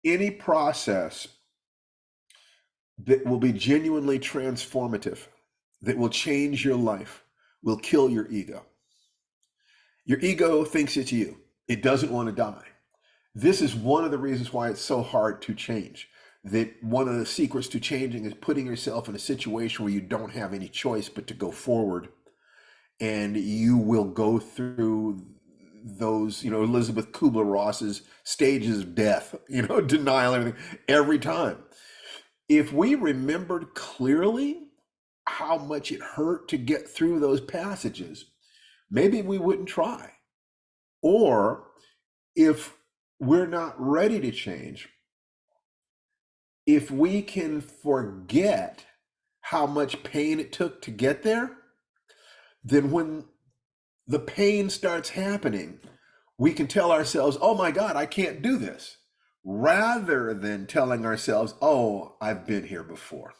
any process that will be genuinely transformative, that will change your life, will kill your ego. Your ego thinks it's you. It doesn't want to die. This is one of the reasons why it's so hard to change. That one of the secrets to changing is putting yourself in a situation where you don't have any choice but to go forward. And you will go through those, Elizabeth Kubler-Ross's stages of death, denial, everything, every time. If we remembered clearly how much it hurt to get through those passages, maybe we wouldn't try. Or if we're not ready to change, if we can forget how much pain it took to get there, then when the pain starts happening, we can tell ourselves, oh my God, I can't do this, rather than telling ourselves, oh, I've been here before.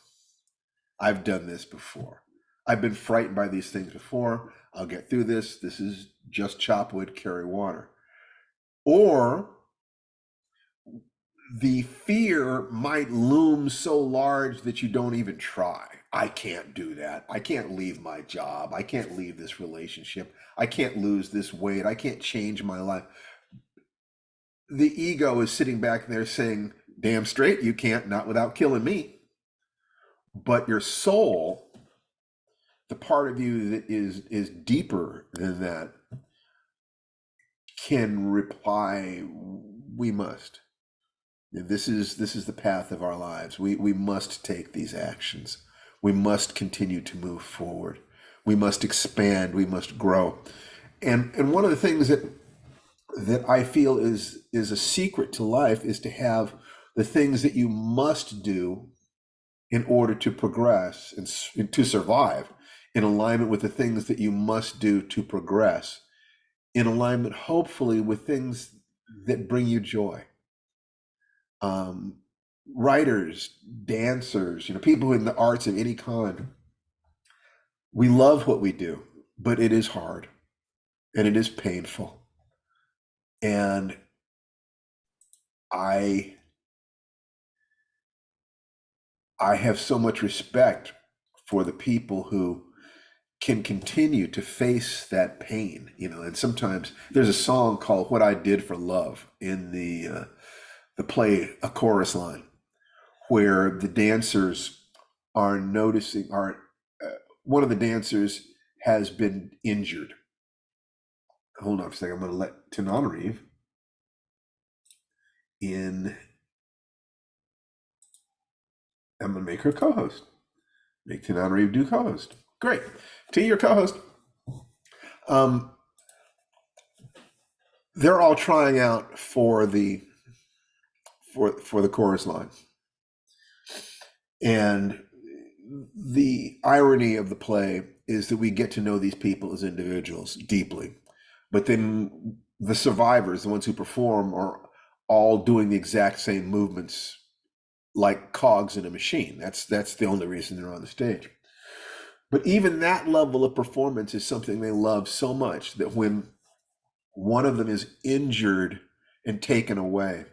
I've done this before. I've been frightened by these things before. I'll get through this. This is just chop wood, carry water. Or the fear might loom so large that you don't even try. I can't do that. I can't leave my job. I can't leave this relationship. I can't lose this weight. I can't change my life. The ego is sitting back there saying, damn straight you can't, not without killing me. But your soul, the part of you that is deeper than that, can reply, we must. This is the path of our lives. We must take these actions. We must continue to move forward. We must expand. We must grow. And one of the things that I feel is a secret to life is to have the things that you must do in order to progress and to survive, in alignment with the things that you must do to progress, in alignment, hopefully, with things that bring you joy. Writers, dancers, people in the arts of any kind, we love what we do, but it is hard and it is painful. And I have so much respect for the people who can continue to face that pain, and sometimes there's a song called What I Did for Love in the play, a chorus line, where the dancers are noticing, one of the dancers has been injured. Hold on a second, I'm going to let Tananarive I'm going to make her co-host. Make Tananarive do co-host. Great. T, your co-host. They're all trying out for the chorus line. And the irony of the play is that we get to know these people as individuals deeply. But then the survivors, the ones who perform, are all doing the exact same movements like cogs in a machine. That's the only reason they're on the stage. But even that level of performance is something they love so much that when one of them is injured and taken away,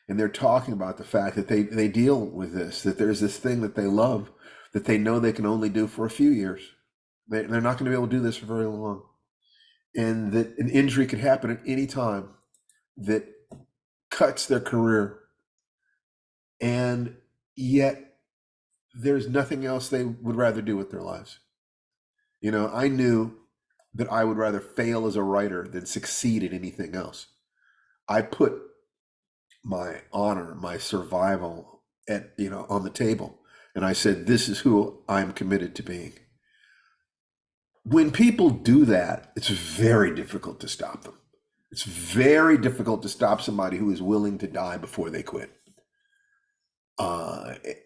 and they're talking about the fact that they deal with this, that there's this thing that they love, that they know they can only do for a few years. They're not going to be able to do this for very long. And that an injury could happen at any time that cuts their career. And yet there's nothing else they would rather do with their lives. I knew that I would rather fail as a writer than succeed at anything else. I put my honor, my survival on the table. And I said, this is who I'm committed to being. When people do that, it's very difficult to stop them. It's very difficult to stop somebody who is willing to die before they quit.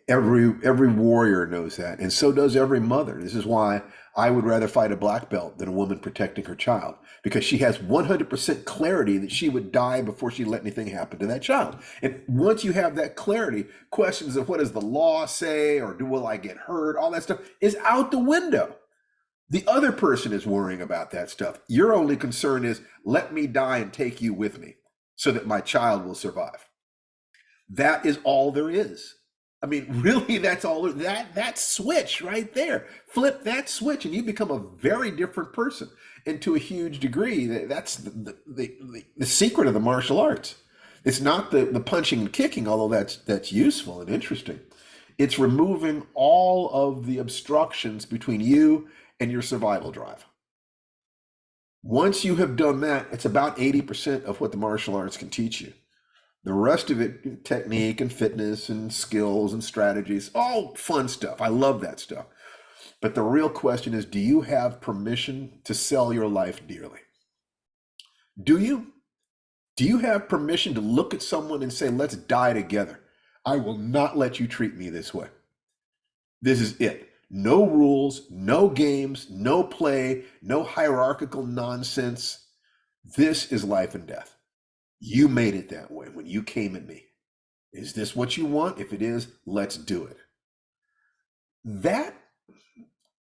Every warrior knows that, and so does every mother. This is why I would rather fight a black belt than a woman protecting her child, because she has 100% clarity that she would die before she let anything happen to that child. And once you have that clarity, questions of what does the law say, or will I get hurt, all that stuff is out the window. The other person is worrying about that stuff. Your only concern is, let me die and take you with me so that my child will survive. That is all there is. I mean, really, that's all that switch right there. Flip that switch, and you become a very different person. And to a huge degree, that's the secret of the martial arts. It's not the punching and kicking, although that's useful and interesting. It's removing all of the obstructions between you and your survival drive. Once you have done that, it's about 80% of what the martial arts can teach you. The rest of it, technique and fitness and skills and strategies, all fun stuff. I love that stuff. But the real question is, do you have permission to sell your life dearly? Do you? Do you have permission to look at someone and say, let's die together? I will not let you treat me this way. This is it. No rules, no games, no play, no hierarchical nonsense. This is life and death. You made it that way when you came at me. Is this what you want? If it is, let's do it.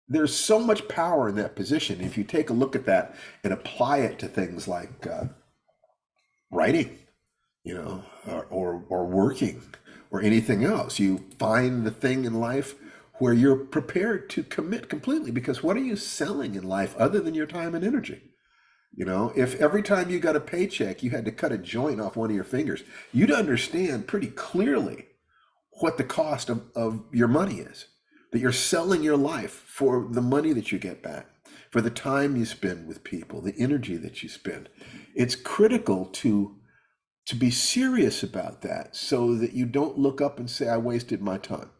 There's so much power in that position. If you take a look at that and apply it to things like writing, or working or anything else, you find the thing in life where you're prepared to commit completely, because what are you selling in life other than your time and energy? If every time you got a paycheck, you had to cut a joint off one of your fingers, you'd understand pretty clearly what the cost of your money is, that you're selling your life for the money that you get back, for the time you spend with people, the energy that you spend. It's critical to be serious about that so that you don't look up and say, I wasted my time.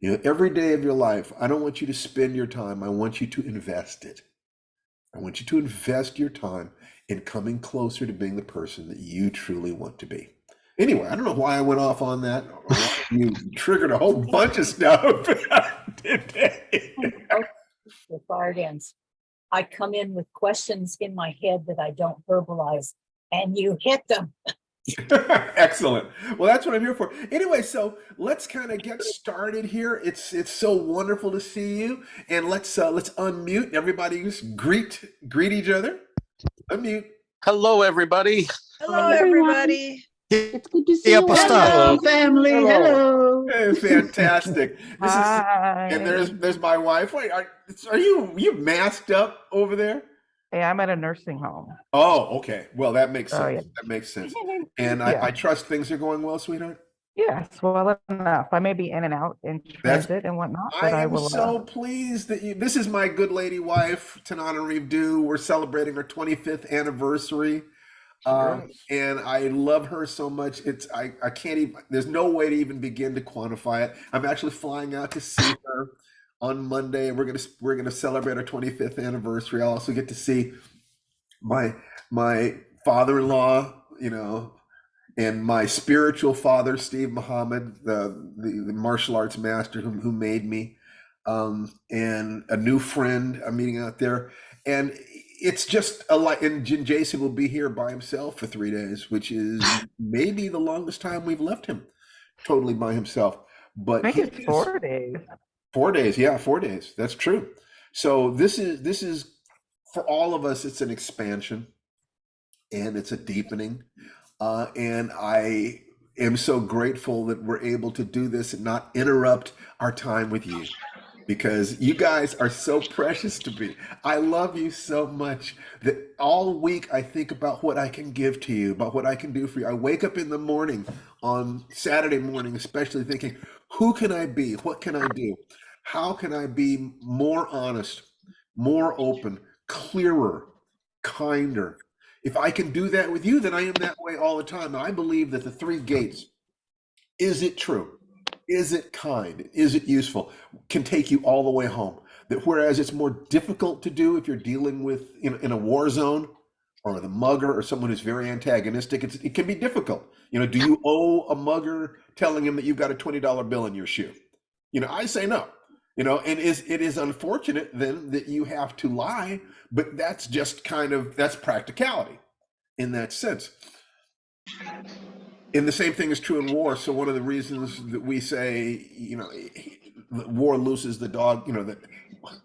Every day of your life, I don't want you to spend your time. I want you to invest it. I want you to invest your time in coming closer to being the person that you truly want to be. Anyway, I don't know why I went off on that. You triggered a whole bunch of stuff today. The fire dance. I come in with questions in my head that I don't verbalize, and you hit them. Excellent. Well, that's what I'm here for. Anyway, so let's kind of get started here. It's so wonderful to see you, and let's unmute. Everybody just greet each other. Unmute. Hello, everybody. Hello, everybody. It's good to see you. Hello, family. Hello. Hey, fantastic. Hi. And there's my wife. Wait, are you masked up over there? Hey, I'm at a nursing home. Oh, okay. Well, that makes sense. Oh, yeah. That makes sense. And Yeah. I trust things are going well, sweetheart. Yes, well enough. I may be in and out in transit and whatnot, but I I am will. so pleased that this is my good lady wife, Tanana Reeve. We're celebrating her 25th anniversary. And I love her so much. I can't even, there's no way to even begin to quantify it. I'm actually flying out to see her on Monday. We're gonna celebrate our 25th anniversary. I'll also get to see my father-in-law, and my spiritual father, Steve Muhammad, the martial arts master who made me, and a new friend I'm meeting out there. And it's just a lot. And Jason will be here by himself for 3 days, which is maybe the longest time we've left him totally by himself. But I think it's 4 days. 4 days, yeah, 4 days. That's true. So this is for all of us. It's an expansion, and it's a deepening. And I am so grateful that we're able to do this and not interrupt our time with you, because you guys are so precious to me. I love you so much that all week I think about what I can give to you, about what I can do for you. I wake up in the morning, on Saturday morning especially, thinking, who can I be? What can I do? How can I be more honest, more open, clearer, kinder? If I can do that with you, then I am that way all the time. And I believe that the 3 gates, is it true? Is it kind? Is it useful? Can take you all the way home. That whereas it's more difficult to do if you're dealing with in a war zone, or the mugger, or someone who's very antagonistic, it can be difficult. Do you owe a mugger telling him that you've got a $20 bill in your shoe? I say no. And it is unfortunate then that you have to lie, but that's just that's practicality in that sense. And the same thing is true in war. So one of the reasons that we say, war looses the dog,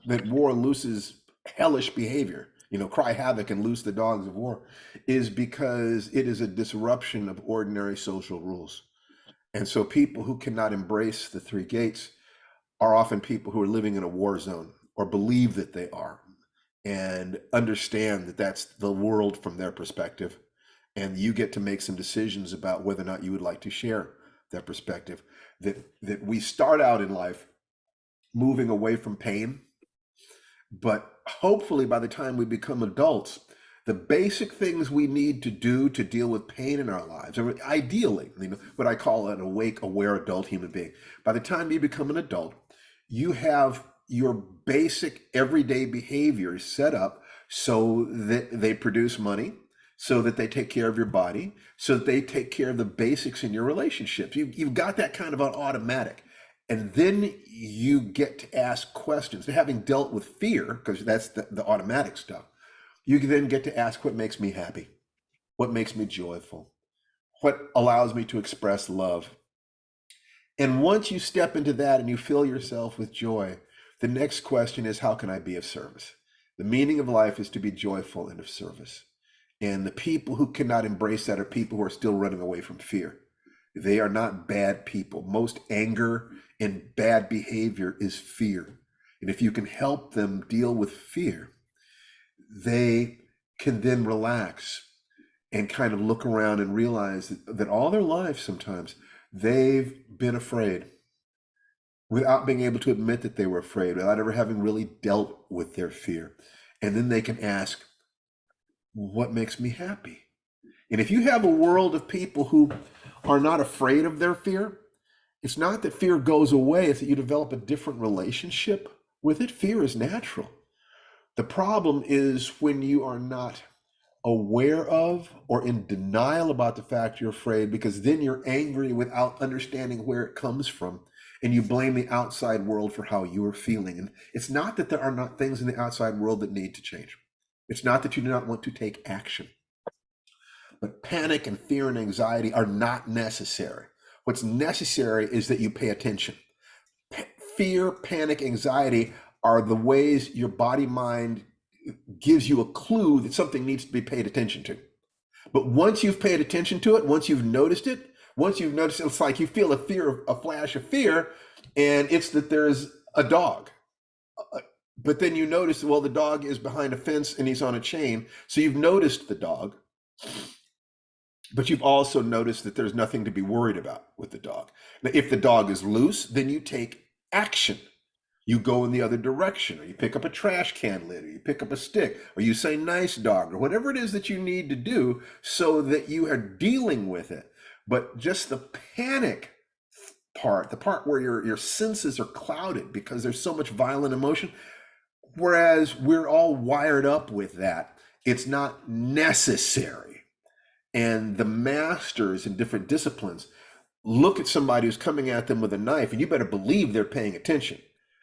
that war looses hellish behavior, cry havoc and loose the dogs of war, is because it is a disruption of ordinary social rules. And so people who cannot embrace the three gates are often people who are living in a war zone or believe that they are and understand that that's the world from their perspective. And you get to make some decisions about whether or not you would like to share that perspective. That we start out in life moving away from pain, but hopefully by the time we become adults, the basic things we need to do to deal with pain in our lives, or ideally, what I call an awake, aware adult human being, by the time you become an adult, you have your basic everyday behaviors set up so that they produce money, so that they take care of your body, so that they take care of the basics in your relationships. You've got that kind of on automatic. And then you get to ask questions. Having dealt with fear, because that's the automatic stuff, you can then get to ask, what makes me happy? What makes me joyful? What allows me to express love? And once you step into that and you fill yourself with joy, the next question is, how can I be of service? The meaning of life is to be joyful and of service. And the people who cannot embrace that are people who are still running away from fear. They are not bad people. Most anger and bad behavior is fear. And if you can help them deal with fear, they can then relax and kind of look around and realize that all their life sometimes they've been afraid without being able to admit that they were afraid, without ever having really dealt with their fear. And then they can ask, what makes me happy? And if you have a world of people who are not afraid of their fear, it's not that fear goes away, it's that you develop a different relationship with it. Fear is natural. The problem is when you are not aware of or in denial about the fact you're afraid, because then you're angry without understanding where it comes from, and you blame the outside world for how you are feeling. And it's not that there are not things in the outside world that need to change. It's not that you do not want to take action. But panic and fear and anxiety are not necessary. What's necessary is that you pay attention. Fear, panic, anxiety are the ways your body mind gives you a clue that something needs to be paid attention to. But once you've paid attention to it, once you've noticed it, it's like you feel a flash of fear, and it's that there's a dog. But then you notice, well, the dog is behind a fence and he's on a chain. So you've noticed the dog, but you've also noticed that there's nothing to be worried about with the dog. Now, if the dog is loose, then you take action. You go in the other direction, or you pick up a trash can lid, or you pick up a stick, or you say nice dog, or whatever it is that you need to do so that you are dealing with it. But just the panic part, the part where your senses are clouded because there's so much violent emotion, whereas we're all wired up with that, it's not necessary. And the masters in different disciplines look at somebody who's coming at them with a knife, and you better believe they're paying attention.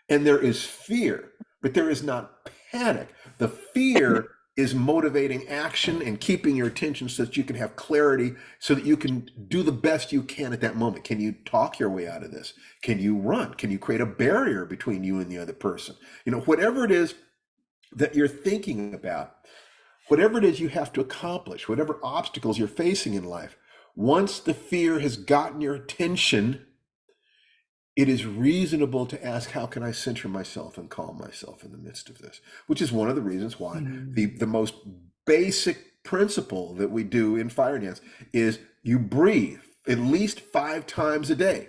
And there is fear, but there is not panic. The fear is motivating action and keeping your attention so that you can have clarity, so that you can do the best you can at that moment. Can you talk your way out of this? Can you run? Can you create a barrier between you and the other person? Whatever it is that you're thinking about, whatever it is you have to accomplish, whatever obstacles you're facing in life, once the fear has gotten your attention, it is reasonable to ask, how can I center myself and calm myself in the midst of this? Which is one of the reasons why the most basic principle that we do in FIREDANCE is you breathe at least 5 times a day.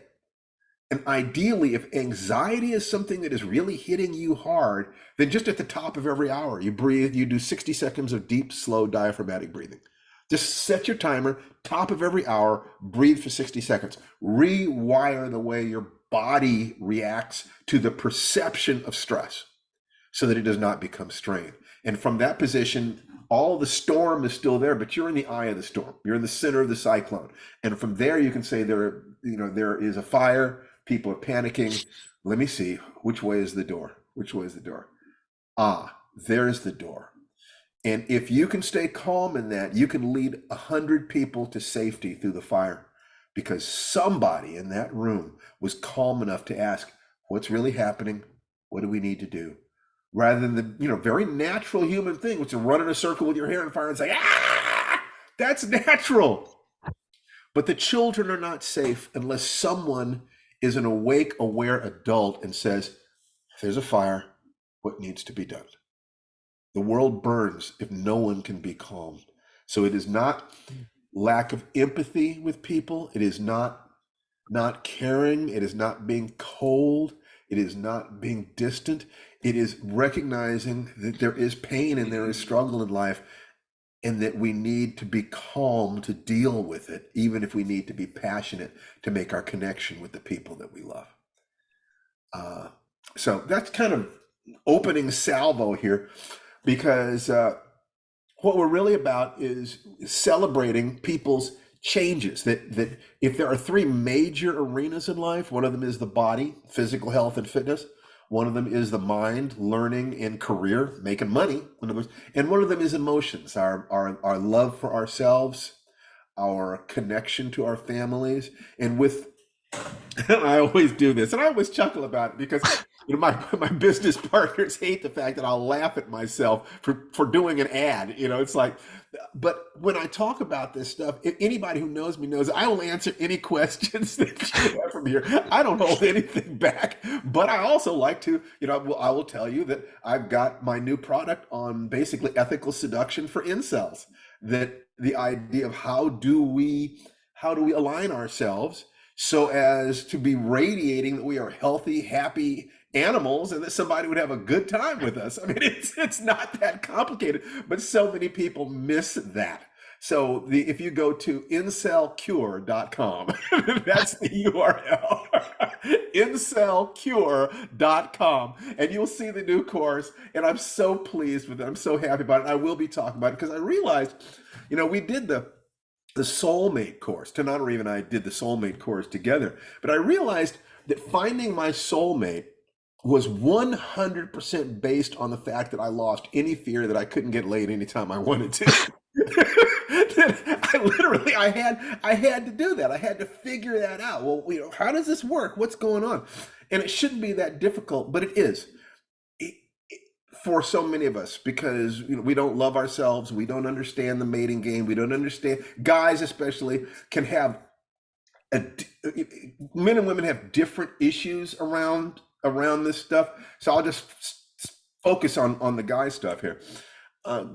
And ideally, if anxiety is something that is really hitting you hard, then just at the top of every hour, you breathe, you do 60 seconds of deep, slow diaphragmatic breathing. Just set your timer, top of every hour, breathe for 60 seconds. Rewire the way your body reacts to the perception of stress so that it does not become strain. And from that position, all the storm is still there, but you're in the eye of the storm. You're in the center of the cyclone. And from there, you can say there is a fire. People are panicking. Let me see. Which way is the door? Which way is the door? Ah, there's the door. And if you can stay calm in that, you can lead 100 people to safety through the fire, because somebody in that room was calm enough to ask, what's really happening? What do we need to do? Rather than the very natural human thing, which is run in a circle with your hair on fire and say, ah, that's natural. But the children are not safe unless someone is an awake, aware adult and says, there's a fire, what needs to be done? The world burns if no one can be calmed. So it is not lack of empathy with people. It is not caring. It is not being cold. It is not being distant. It is recognizing that there is pain and there is struggle in life, and that we need to be calm to deal with it, even if we need to be passionate to make our connection with the people that we love. So that's kind of opening salvo here, because what we're really about is celebrating people's changes. That if there are three major arenas in life, one of them is the body, physical health and fitness. One of them is the mind, learning and career, making money. And one of them is emotions, our love for ourselves, our connection to our families. And with, I always do this, and I always chuckle about it because my business partners hate the fact that I'll laugh at myself for doing an ad. It's like, but when I talk about this stuff, if anybody who knows me knows I will answer any questions that you have from here. I don't hold anything back, but I also like to, I will tell you that I've got my new product on basically ethical seduction for incels. That the idea of how do we align ourselves so as to be radiating that we are healthy, happy animals, and that somebody would have a good time with us. I mean, it's not that complicated, but so many people miss that. So if you go to incelcure.com, that's the URL, incelcure.com, and you'll see the new course. And I'm so pleased with it. I'm so happy about it. I will be talking about it because I realized, we did the soulmate course. Tanana Reeve and I did the soulmate course together, but I realized that finding my soulmate was 100% based on the fact that I lost any fear that I couldn't get laid anytime I wanted to. I had to do that. I had to figure that out. Well, how does this work? What's going on? And it shouldn't be that difficult, but it is. For so many of us, because we don't love ourselves, we don't understand the mating game, we don't understand, guys especially can have men and women have different issues around this stuff. So I'll just focus on the guy stuff here.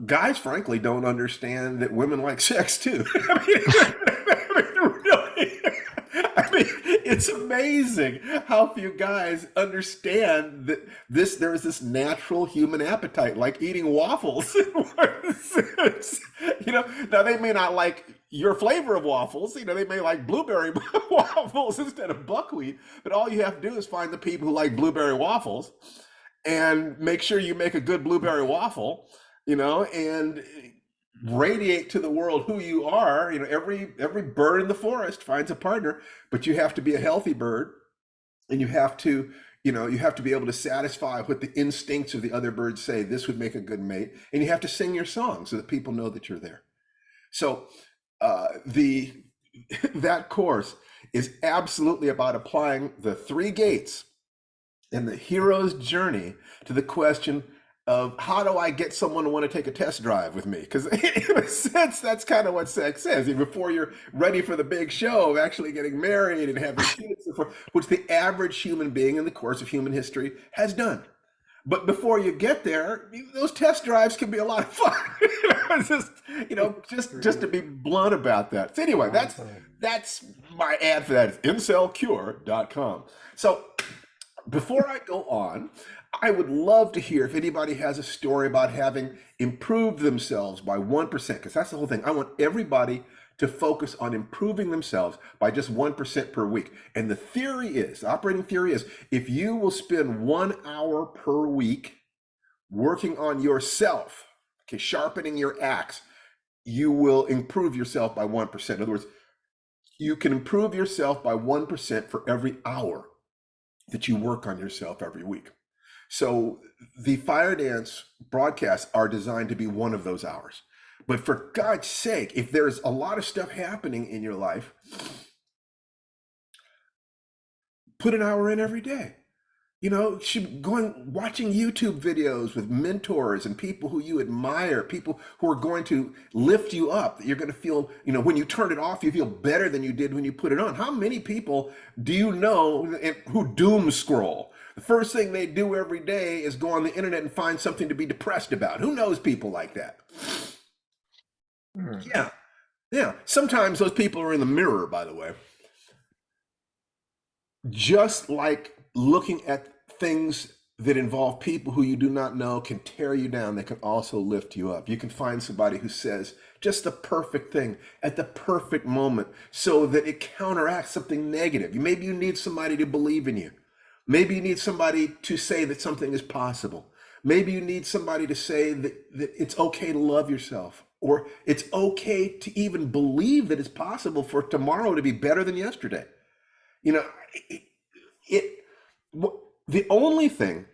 Guys frankly don't understand that women like sex too. It's amazing how few guys understand that there is this natural human appetite, like eating waffles. Now they may not like your flavor of waffles. They may like blueberry waffles instead of buckwheat. But all you have to do is find the people who like blueberry waffles, and make sure you make a good blueberry waffle. And radiate to the world who you are. Every bird in the forest finds a partner, but you have to be a healthy bird, and you have to be able to satisfy what the instincts of the other birds say this would make a good mate, and you have to sing your song so that people know that you're there. So that course is absolutely about applying the three gates and the hero's journey to the question of how do I get someone to want to take a test drive with me? Because in a sense, that's kind of what sex is. Before you're ready for the big show of actually getting married and having kids, which the average human being in the course of human history has done. But before you get there, those test drives can be a lot of fun. just to be blunt about that. So anyway, that's my ad for that. It's incelcure.com. So before I go on, I would love to hear if anybody has a story about having improved themselves by 1%, because that's the whole thing. I want everybody to focus on improving themselves by just 1% per week. And the operating theory is, if you will spend 1 hour per week working on yourself, sharpening your axe, you will improve yourself by 1%. In other words, you can improve yourself by 1% for every hour that you work on yourself every week. So the Fire Dance broadcasts are designed to be one of those hours. But for God's sake, if there's a lot of stuff happening in your life, put an hour in every day. You know, should going watching YouTube videos with mentors and people who you admire, people who are going to lift you up, that you're going to feel, you know, when you turn it off, you feel better than you did when you put it on. How many people do you know who doom scroll? The first thing they do every day is go on the internet and find something to be depressed about. Who knows people like that? Yeah. Yeah. Sometimes those people are in the mirror, by the way. Just like looking at things that involve people who you do not know can tear you down, they can also lift you up. You can find somebody who says just the perfect thing at the perfect moment so that it counteracts something negative. Maybe you need somebody to believe in you. Maybe you need somebody to say that something is possible. Maybe you need somebody to say that it's okay to love yourself, or it's okay to even believe that it's possible for tomorrow to be better than yesterday. You know, it the only thing.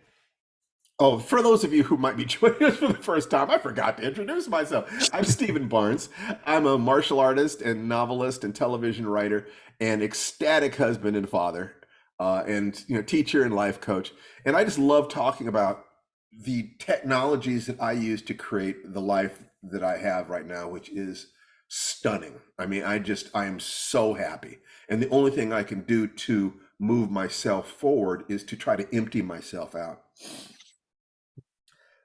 Oh, for those of you who might be joining us for the first time, I forgot to introduce myself. I'm Stephen Barnes. I'm a martial artist and novelist and television writer and ecstatic husband and father, and teacher and life coach. And I just love talking about the technologies that I use to create the life that I have right now, which is stunning. I mean, I am so happy. And the only thing I can do to move myself forward is to try to empty myself out.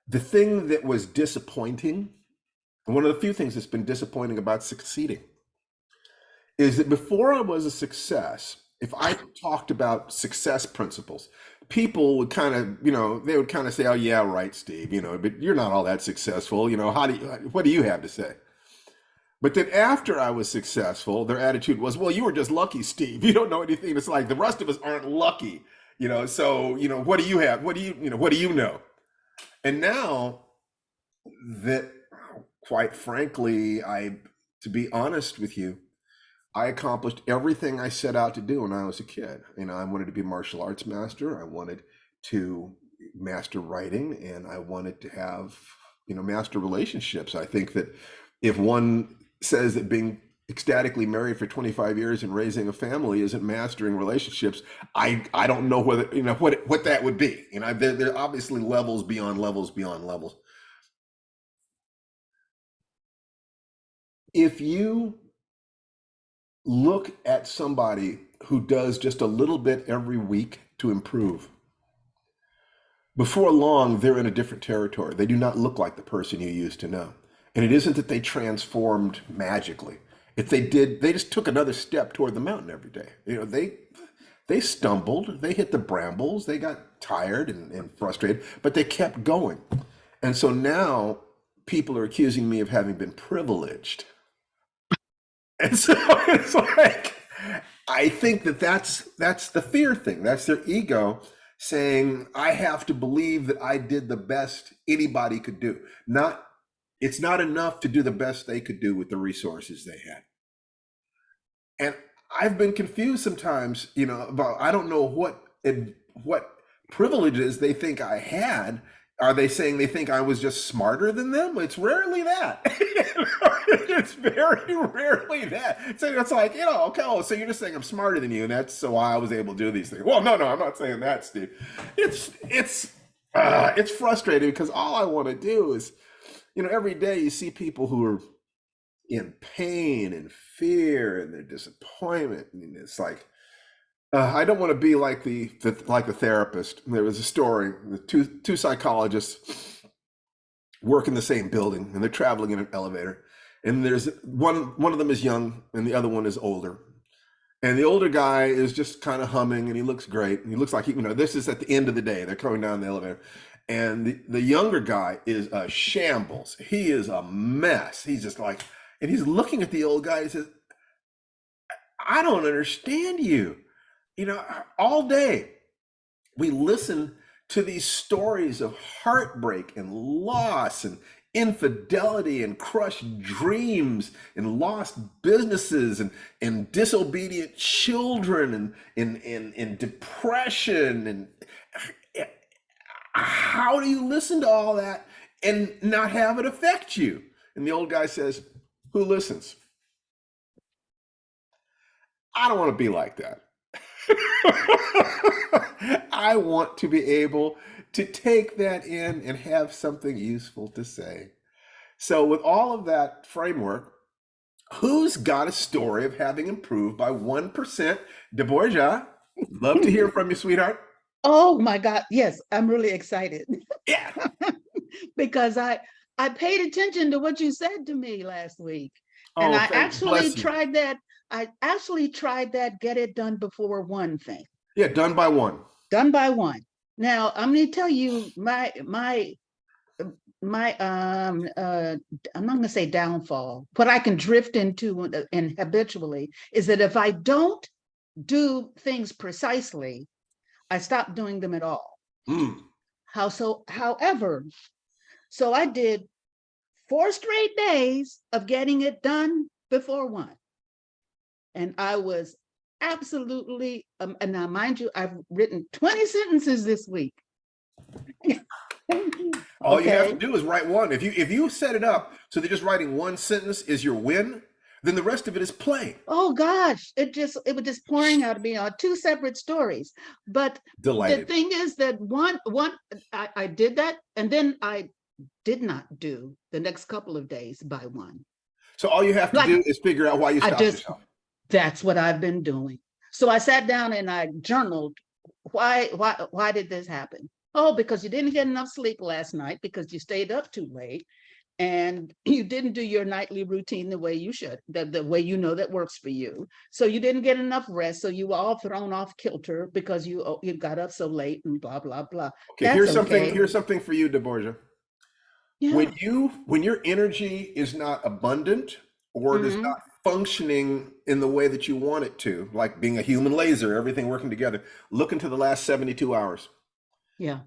The thing that was disappointing, one of the few things that's been disappointing about succeeding, is that before I was a success, if I talked about success principles, people would kind of, they would kind of say, "Oh yeah, right, Steve, but you're not all that successful. What do you have to say?" But then after I was successful, their attitude was, "Well, you were just lucky, Steve. You don't know anything. It's like the rest of us aren't lucky, so, what do you have? What do you know?" And now that, quite frankly, to be honest with you, I accomplished everything I set out to do when I was a kid. I wanted to be a martial arts master. I wanted to master writing, and I wanted to have, master relationships. I think that if one says that being ecstatically married for 25 years and raising a family isn't mastering relationships, I don't know whether, what that would be. There are obviously levels beyond levels beyond levels. If you look at somebody who does just a little bit every week to improve, before long, they're in a different territory. They do not look like the person you used to know. And it isn't that they transformed magically. If they did, they just took another step toward the mountain every day. They stumbled, they hit the brambles, they got tired and frustrated, but they kept going. And so now people are accusing me of having been privileged. And so it's like, I think that's the fear thing. That's their ego saying, I have to believe that I did the best anybody could do. It's not enough to do the best they could do with the resources they had. And I've been confused sometimes, about, I don't know what privileges they think I had. Are they saying they think I was just smarter than them? It's rarely that. It's very rarely that. So it's like, okay, so you're just saying I'm smarter than you, and that's so why I was able to do these things. Well, no, I'm not saying that, Steve. It's frustrating because all I want to do is, every day you see people who are in pain and fear and their disappointment, and it's like, I don't want to be like the therapist. There was a story: the two psychologists work in the same building, and they're traveling in an elevator. And there's one of them is young, and the other one is older. And the older guy is just kind of humming, and he looks great. And he looks like this is at the end of the day. They're coming down the elevator, and the younger guy is a shambles. He is a mess. He's just like, and he's looking at the old guy. He says, "I don't understand you." All day we listen to these stories of heartbreak and loss and infidelity and crushed dreams and lost businesses and disobedient children and depression. And how do you listen to all that and not have it affect you? And the old guy says, "Who listens?" I don't want to be like that. I want to be able to take that in and have something useful to say. So, with all of that framework, who's got a story of having improved by 1%? DeBorgia, love to hear from you, sweetheart. Oh my God. Yes, I'm really excited Yeah. because I paid attention to what you said to me last week. And Oh, I actually bless you. tried that. I actually tried that get it done before one thing. Yeah, done by one. Done by one. Now I'm going to tell you my I'm not going to say downfall. What I can drift into and habitually is that if I don't do things precisely, I stop doing them at all. Mm. However, so I did 4 straight days of getting it done before one. And I was absolutely, and now mind you, I've written 20 sentences this week. All you have to do is write one. If you set it up so that just writing one sentence is your win, then the rest of it is play. Oh gosh, it was just pouring out of me on 2 separate stories. But Delighted. the thing is that I did that, and then I did not do the next couple of days by one. So all you have to do is figure out why you stopped yourself. That's what I've been doing. So I sat down and I journaled. Why did this happen? Oh, because you didn't get enough sleep last night because you stayed up too late and you didn't do your nightly routine the way you should, the way you know that works for you. So you didn't get enough rest. So you were all thrown off kilter because you got up so late and blah, blah, blah. Okay, here's something for you, DeBorgia. Yeah. When your energy is not abundant or it is not functioning in the way that you want it to, like being a human laser, everything working together, look into the last 72 hours. Yeah.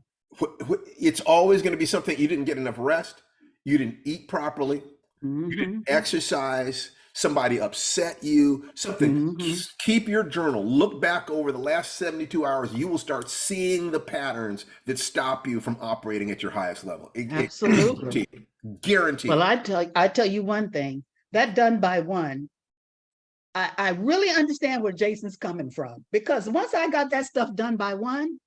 It's always going to be something. You didn't get enough rest. You didn't eat properly. You didn't exercise. Somebody upset you. Something. Keep your journal. Look back over the last 72 hours. You will start seeing the patterns that stop you from operating at your highest level. Absolutely. Guaranteed. Well, I tell you one thing, that done by one, I really understand where Jason's coming from, because once I got that stuff done by one,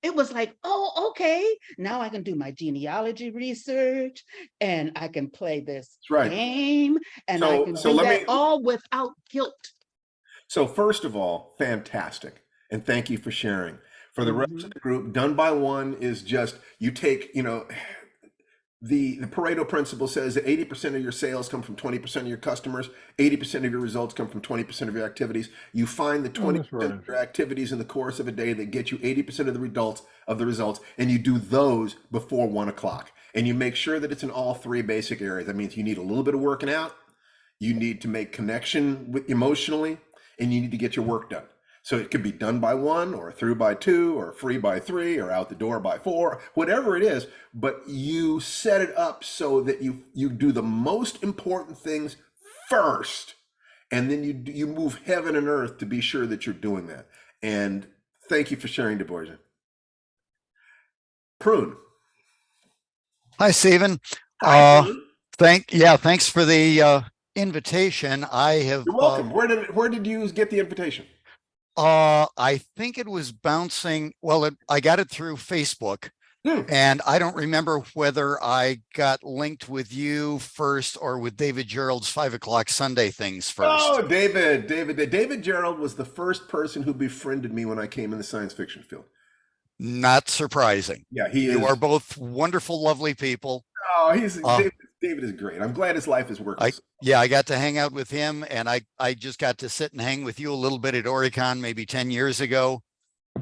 it was like, oh, okay, now I can do my genealogy research and I can play this game and I can do that all without guilt. So first of all, fantastic. And thank you for sharing. For the rest of the group, done by one is just, you take, the Pareto principle says that 80% of your sales come from 20% of your customers, 80% of your results come from 20% of your activities. You find the 20% of your activities in the course of a day that get you 80% of the results, and you do those before 1 o'clock. And you make sure that it's in all 3 basic areas. That means you need a little bit of working out, you need to make connection with emotionally, and you need to get your work done. So it could be done by 1 or through by 2 or free by 3 or out the door by 4, whatever it is, but you set it up so that you do the most important things first, and then you move heaven and earth to be sure that you're doing that. And thank you for sharing, DeBorgia. Prune. Hi, Stephen. Hi, Thanks for the invitation. You're welcome. Where did you get the invitation? I think it was bouncing. Well, I got it through Facebook, and I don't remember whether I got linked with you first or with David Gerald's 5 o'clock Sunday things first. Oh, David Gerald was the first person who befriended me when I came in the science fiction field. Not surprising. Yeah, he is. You are both wonderful, lovely people. Oh, David is great. I'm glad his life is working. I got to hang out with him, and I just got to sit and hang with you a little bit at Oricon maybe 10 years ago.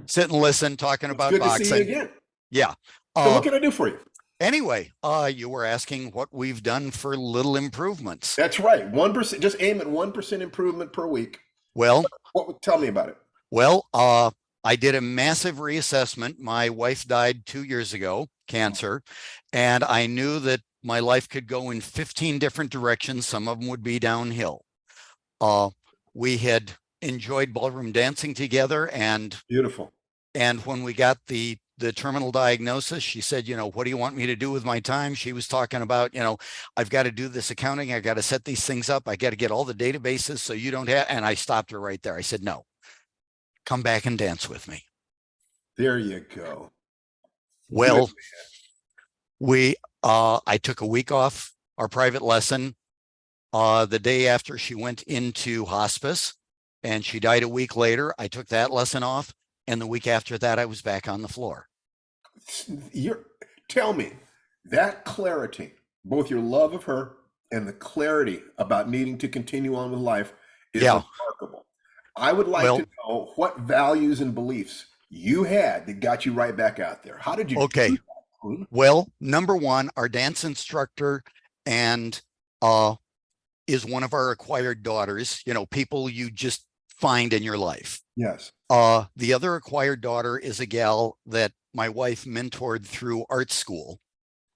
Sit and listen, talking about good boxing. To see you again. Yeah. So what can I do for you? Anyway, you were asking what we've done for little improvements. That's right. 1%. Just aim at 1% improvement per week. Well, tell me about it. Well, I did a massive reassessment. My wife died 2 years ago, cancer, and I knew that my life could go in 15 different directions. Some of them would be downhill. We had enjoyed ballroom dancing together, and beautiful. And when we got the terminal diagnosis, she said, what do you want me to do with my time? She was talking about, I've got to do this accounting. I got to set these things up. I got to get all the databases so you don't have, and I stopped her right there. I said, no, come back and dance with me. There you go. Well, Good. I took a week off our private lesson the day after she went into hospice, and she died a week later. I took that lesson off, and the week after that, I was back on the floor. Tell me that clarity, both your love of her and the clarity about needing to continue on with life is remarkable. I would like to know what values and beliefs you had that got you right back out there. How did you do that? Well, number one, our dance instructor and is one of our acquired daughters, people you just find in your life. Yes. The other acquired daughter is a gal that my wife mentored through art school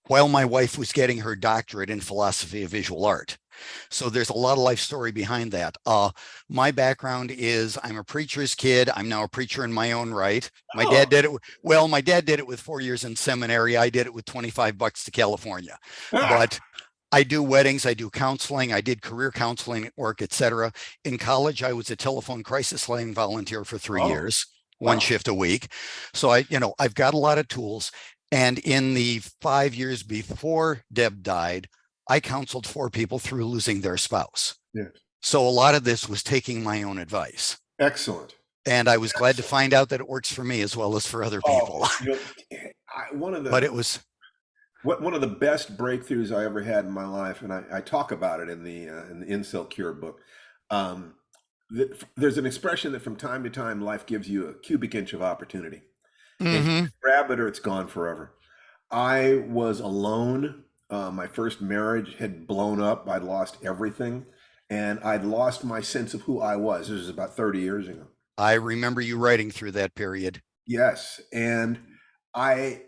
while my wife was getting her doctorate in philosophy of visual art. So there's a lot of life story behind that. My background is I'm a preacher's kid. I'm now a preacher in my own right. My dad did it. Well, my dad did it with 4 years in seminary. I did it with $25 to California. But I do weddings, I do counseling, I did career counseling work, etc. In college, I was a telephone crisis line volunteer for 3 years, one shift a week. So I've got a lot of tools. And in the 5 years before Deb died, I counseled 4 people through losing their spouse. Yes. So a lot of this was taking my own advice. Excellent. And I was glad to find out that it works for me as well as for other people. One of the best breakthroughs I ever had in my life, and I talk about it in the Incel Cure book. There's an expression that from time to time life gives you a cubic inch of opportunity. And grab it or it's gone forever. I was alone. My first marriage had blown up. I'd lost everything, and I'd lost my sense of who I was. This was about 30 years ago. I remember you writing through that period. Yes, and I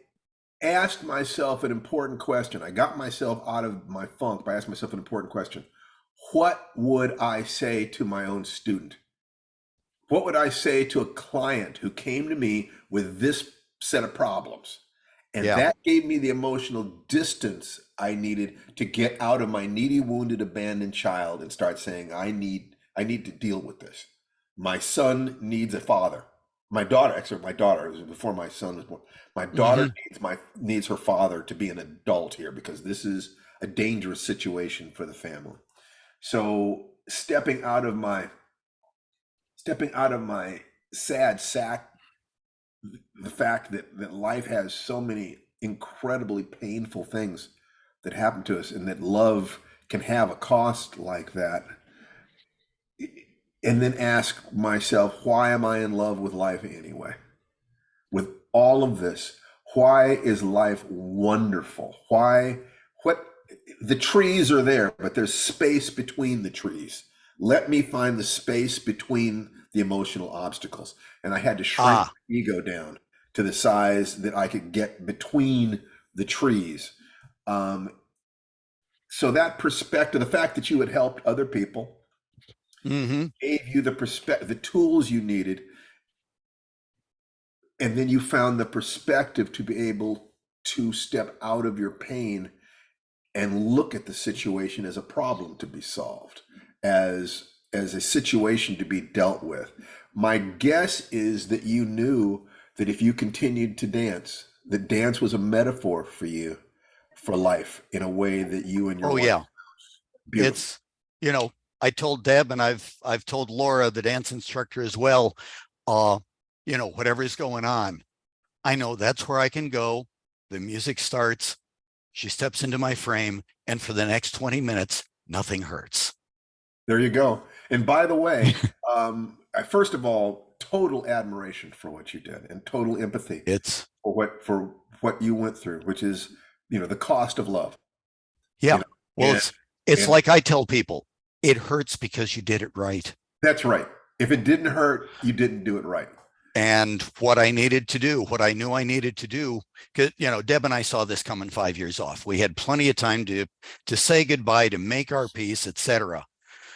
asked myself an important question. I got myself out of my funk by asking myself an important question. What would I say to my own student? What would I say to a client who came to me with this set of problems? And that gave me the emotional distance I needed to get out of my needy, wounded, abandoned child and start saying, I need to deal with this. My son needs a father. My daughter, it was before my son was born. My daughter needs her father to be an adult here because this is a dangerous situation for the family. So stepping out of my sad sack, the fact that life has so many incredibly painful things that happen to us and that love can have a cost like that. And then ask myself, why am I in love with life anyway? With all of this, why is life wonderful? The trees are there, but there's space between the trees. Let me find the space between the emotional obstacles. And I had to shrink my ego down to the size that I could get between the trees. So that perspective, the fact that you had helped other people, gave you the tools you needed, and then you found the perspective to be able to step out of your pain and look at the situation as a problem to be solved, as a situation to be dealt with. My guess is that you knew that if you continued to dance, that dance was a metaphor for you for life in a way that you and your wife. It's, I told Deb, and I've told Laura, the dance instructor, as well, whatever's going on, I know that's where I can go. The music starts, she steps into my frame, and for the next 20 minutes, nothing hurts. There you go. And by the way, first of all, total admiration for what you did and total empathy for what you went through, which is, the cost of love. Yeah. It's like I tell people, it hurts because you did it right. That's right. If it didn't hurt, you didn't do it right. And what I needed to do, what I knew I needed to do, because, Deb and I saw this coming 5 years off. We had plenty of time to say goodbye, to make our peace, etc.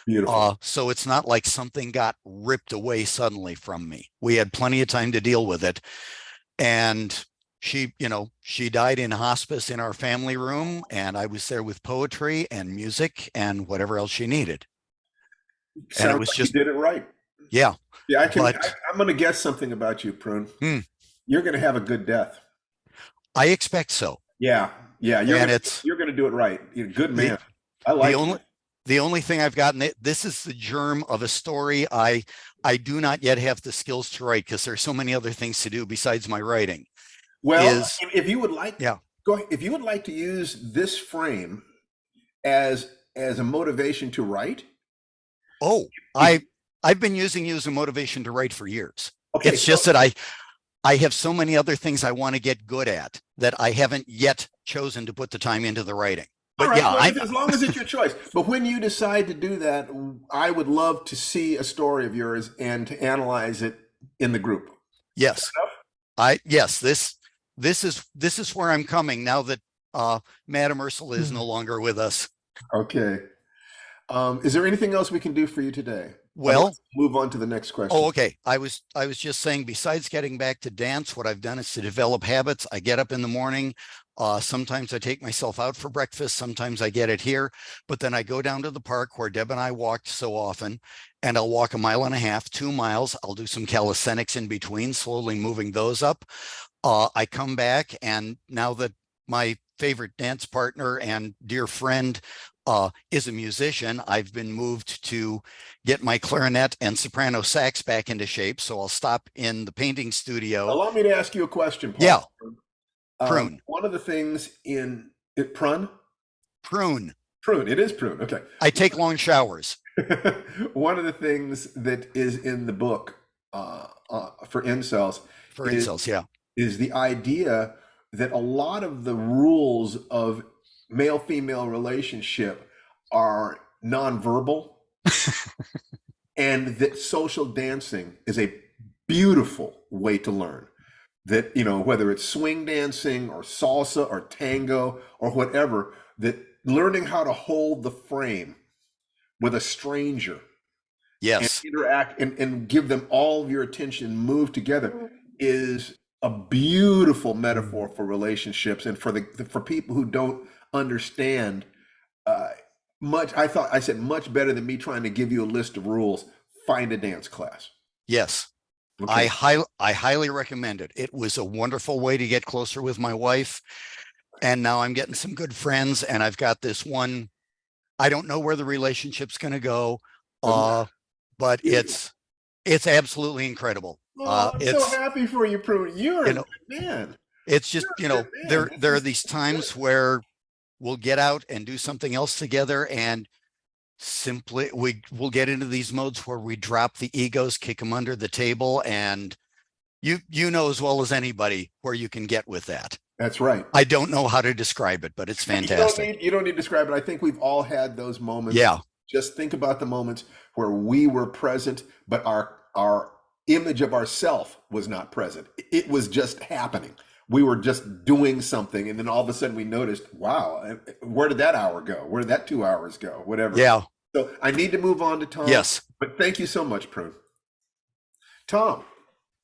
Beautiful. So it's not like something got ripped away suddenly from me. We had plenty of time to deal with it. And she died in hospice in our family room, and I was there with poetry and music and whatever else she needed. And it was just, you did it right. Yeah. Yeah, But I'm going to guess something about you, Prune. Hmm. You're going to have a good death. I expect so. Yeah, yeah. And it's You're going to do it right. You're a good the, man. I the like only you. the only thing I've gotten, this is the germ of a story. I do not yet have the skills to write because there's so many other things to do besides my writing. Well, Is if you would like, Yeah. go ahead. If you would like to use this frame as a motivation to write, Oh, if- I've been using you as a motivation to write for years. okay. It's just that I have so many other things I want to get good at that I haven't yet chosen to put the time into the writing. All But right, yeah, well, as long as it's your choice. But when you decide to do that, I would love to see a story of yours and to analyze it in the group. yes, this is where I'm coming now that Madam Ursula is no longer with us. Okay. Is there anything else we can do for you today? Well, Otherwise, move on to the next question. oh, okay. I was just saying, besides getting back to dance, what I've done is to develop habits. I get up in the morning. Sometimes I take myself out for breakfast. Sometimes I get it here, but then I go down to the park where Deb and I walked so often, and I'll walk 1.5 miles, 2 miles. I'll do some calisthenics in between, slowly moving those up. I come back, and now that my favorite dance partner and dear friend is a musician, I've been moved to get my clarinet and soprano sax back into shape. So I'll stop in the painting studio. Allow me to ask you a question, Paul. Yeah. Prune. One of the things in it, prune? Prune. Prune. It is prune. Okay. I take long showers. One of the things that is in the book for incels is the idea that a lot of the rules of male-female relationship are nonverbal and that social dancing is a beautiful way to learn. That, whether it's swing dancing or salsa or tango or whatever, that learning how to hold the frame with a stranger Yes. and interact and give them all of your attention, move together, is a beautiful metaphor for relationships and for people who don't understand I said much better than me trying to give you a list of rules. Find a dance class. Yes. Okay. I highly recommend it. It was a wonderful way to get closer with my wife. And now I'm getting some good friends, and I've got this one. I don't know where the relationship's going to go, but it's absolutely incredible. I'm so happy for you, Prune. You're a good man. It's just, there are these times where we'll get out and do something else together, and simply we'll get into these modes where we drop the egos, kick them under the table, and you know as well as anybody where you can get with that. That's right. I don't know how to describe it, but it's fantastic. You don't need to describe it. I think we've all had those moments. Yeah. Just think about the moments where we were present, but our image of ourself was not present. It was just happening. We were just doing something, and then all of a sudden we noticed, wow, where did that hour go? Where did that 2 hours go? Whatever. Yeah. So I need to move on to Tom. Yes. But thank you so much, Prune. Tom,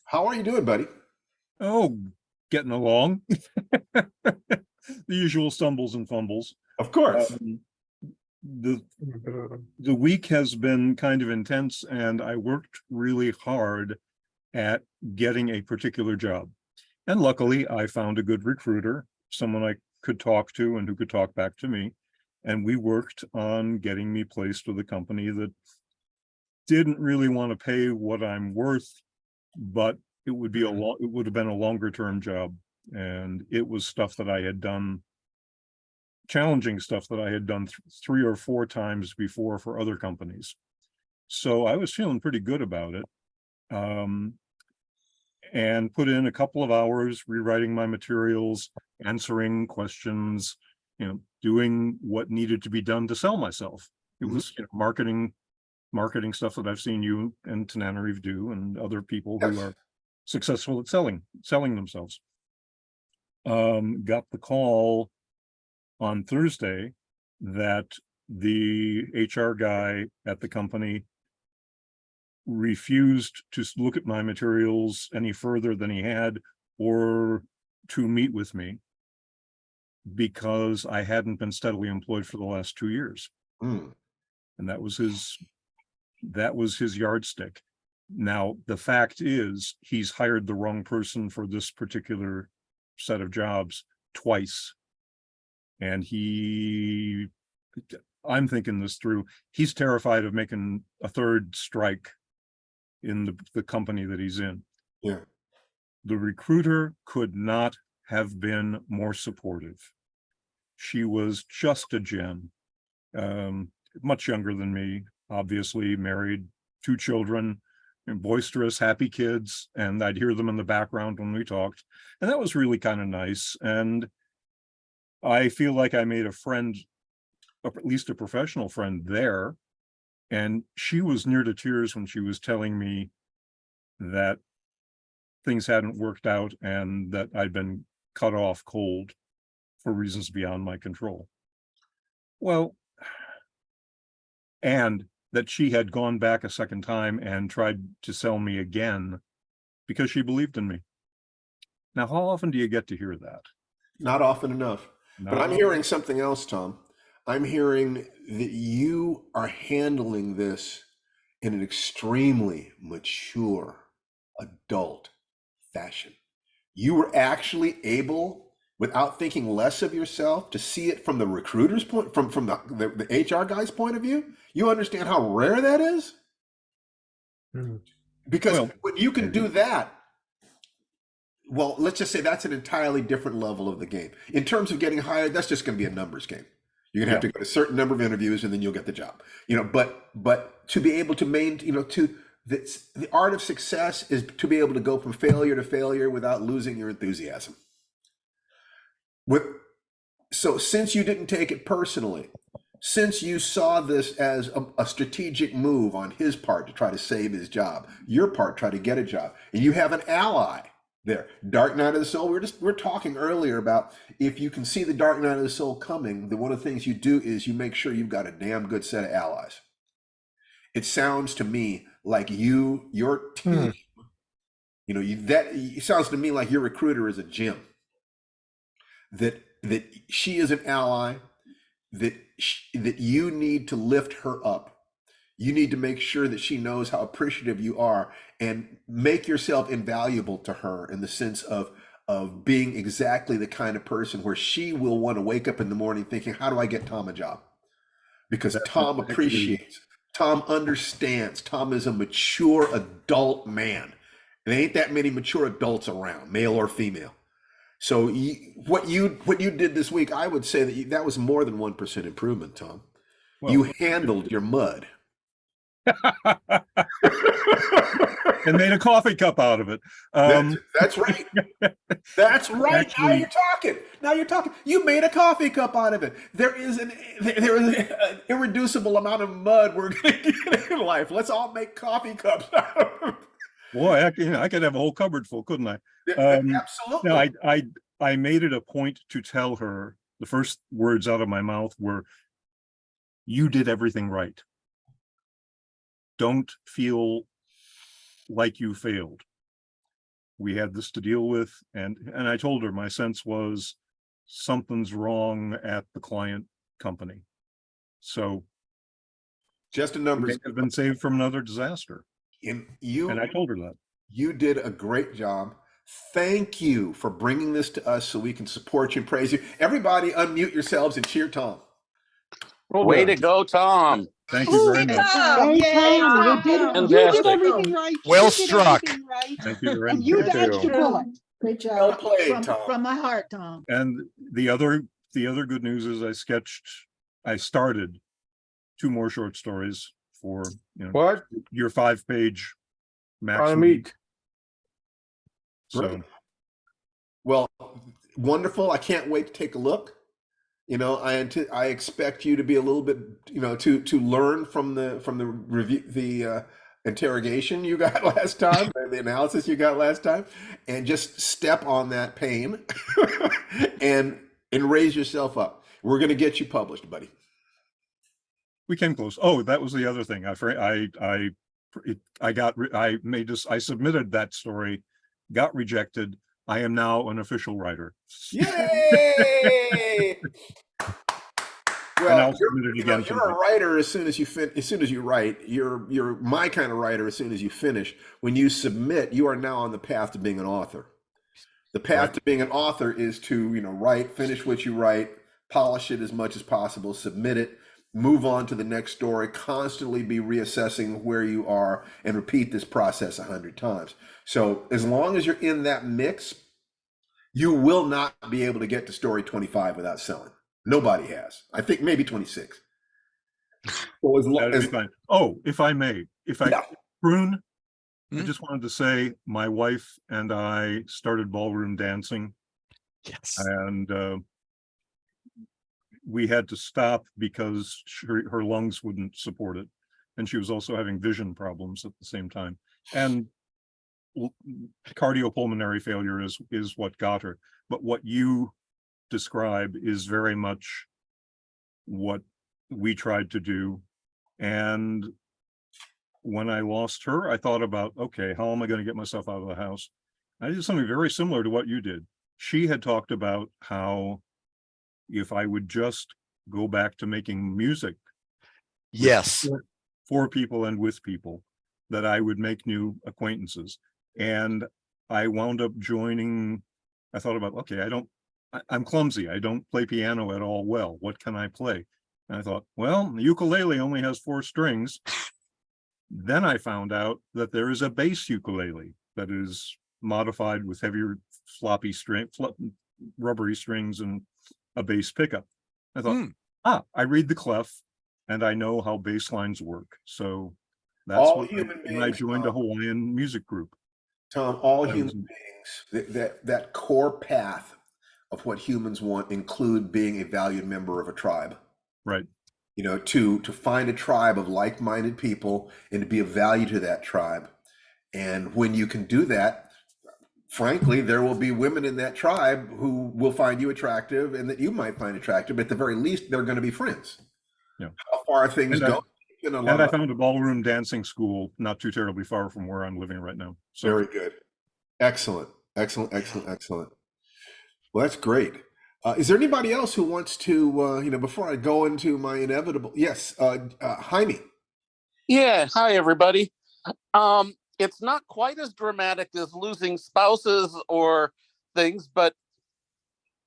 how are you doing, buddy? Oh, getting along. The usual stumbles and fumbles. Of course. The week has been kind of intense, and I worked really hard at getting a particular job. And luckily, I found a good recruiter, someone I could talk to and who could talk back to me. And we worked on getting me placed with a company that didn't really want to pay what I'm worth, but it would have been a longer term job. And it was stuff that I had done, challenging stuff that I had done 3 or 4 times before for other companies. So I was feeling pretty good about it. And put in a couple of hours rewriting my materials, answering questions, doing what needed to be done to sell myself. It was marketing stuff that I've seen you and Tananarive do, and other people who are successful at selling themselves. Got the call on Thursday that the HR guy at the company refused to look at my materials any further than he had, or to meet with me, because I hadn't been steadily employed for the last 2 years. And that was his yardstick. Now, the fact is, he's hired the wrong person for this particular set of jobs twice. And I'm thinking this through. He's terrified of making a third strike in the company that he's in. Yeah. The recruiter could not have been more supportive. She was just a gem. Much younger than me, obviously, married, 2 children, and boisterous, happy kids, and I'd hear them in the background when we talked. And that was really kind of nice. And I feel like I made a friend, at least a professional friend there. And she was near to tears when she was telling me that things hadn't worked out and that I'd been cut off cold for reasons beyond my control. Well, and that she had gone back a second time and tried to sell me again because she believed in me. Now, how often do you get to hear that? Not often enough. But I'm hearing something else, Tom. I'm hearing that you are handling this in an extremely mature, adult fashion. You were actually able, without thinking less of yourself, to see it from the recruiter's point, from the HR guy's point of view. You understand how rare that is? Because when you can do that, well, let's just say that's an entirely different level of the game. In terms of getting hired, that's just going to be a numbers game. You're gonna have to go to a certain number of interviews and then you'll get the job. But to be able to the art of success is to be able to go from failure to failure without losing your enthusiasm. So since you didn't take it personally, since you saw this as a strategic move on his part to try to save his job, your part try to get a job, and you have an ally there, dark night of the soul. We're talking earlier about if you can see the dark night of the soul coming, then one of the things you do is you make sure you've got a damn good set of allies. It sounds to me like your team, it sounds to me like your recruiter is a gem. That she is an ally, that you need to lift her up. You need to make sure that she knows how appreciative you are and make yourself invaluable to her in the sense of being exactly the kind of person where she will want to wake up in the morning thinking, how do I get Tom a job? Because Tom appreciates, Tom understands, Tom is a mature adult man. There ain't that many mature adults around, male or female. So what you did this week, I would say that was more than 1% improvement, Tom. Well, you handled your mud. And made a coffee cup out of it. That's right. That's right. Actually, now you're talking. You made a coffee cup out of it. There is an irreducible amount of mud we're going to get in life. Let's all make coffee cups out of it. Boy, I could have a whole cupboard full, couldn't I? Absolutely. No, I made it a point to tell her, the first words out of my mouth were, you did everything right. Don't feel like you failed. We had this to deal with, and I told her my sense was something's wrong at the client company. So just a numbers have been saved from another disaster. And I told her that. You did a great job. Thank you for bringing this to us so we can support you and praise you. Everybody unmute yourselves and cheer Tom. Way to go, Tom. Thank you very much. You did everything right. Well struck. Thank you very much. You dodged the bullet. Great job. Well played, Tom. From my heart, Tom. And the other good news is I started 2 more short stories for your 5-page maximum. So, well, wonderful. I can't wait to take a look. I expect you to be a little bit, to learn from the review, the interrogation you got last time, the analysis you got last time, and just step on that pain and raise yourself up. We're going to get you published, buddy. We came close. Oh, that was the other thing. I submitted that story, got rejected. I am now an official writer. Yay! And I'll Well, submit it again you're a tonight. writer as soon as you write. You're my kind of writer as soon as you finish. When you submit, you are now on the path to being an author. The path Right. to being an author is to, write, finish what you write, polish it as much as possible, submit it, move on to the next story, constantly be reassessing where you are, and repeat this process 100 times. So as long as you're in that mix, you will not be able to get to story 25 without selling. Nobody has. I think maybe 26. So That'd be fine. Oh, if I may, Yeah. Prune, I Hmm? just wanted to say my wife and I started ballroom dancing, Yes. and we had to stop because her lungs wouldn't support it. And she was also having vision problems at the same time. And cardiopulmonary failure is what got her. But what you describe is very much what we tried to do. And when I lost her, I thought about, okay, how am I going to get myself out of the house? I did something very similar to what you did. She had talked about how if I would just go back to making music Yes. for people and with people, that I would make new acquaintances. And I wound up joining, I thought about, okay, I'm clumsy. I don't play piano at all well. What can I play? And I thought, well, the ukulele only has 4 strings. Then I found out that there is a bass ukulele that is modified with heavier floppy rubbery strings and a bass pickup. I thought, I read the clef and I know how bass lines work. So that's All what human when I beings, joined a Hawaiian music group. Tom, all That human beings, that core path of what humans want include being a valued member of a tribe. Right. To find a tribe of like-minded people and to be of value to that tribe. And when you can do that, frankly, there will be women in that tribe who will find you attractive and that you might find attractive. But at the very least, they're going to be friends. Yeah. How far things go? And I found a ballroom dancing school not too terribly far from where I'm living right now. So very good. Excellent. Excellent. Excellent. Excellent. Well, that's great. Is there anybody else who wants to, before I go into my inevitable, yes, Jaime. Yeah, hi everybody. It's not quite as dramatic as losing spouses or things, but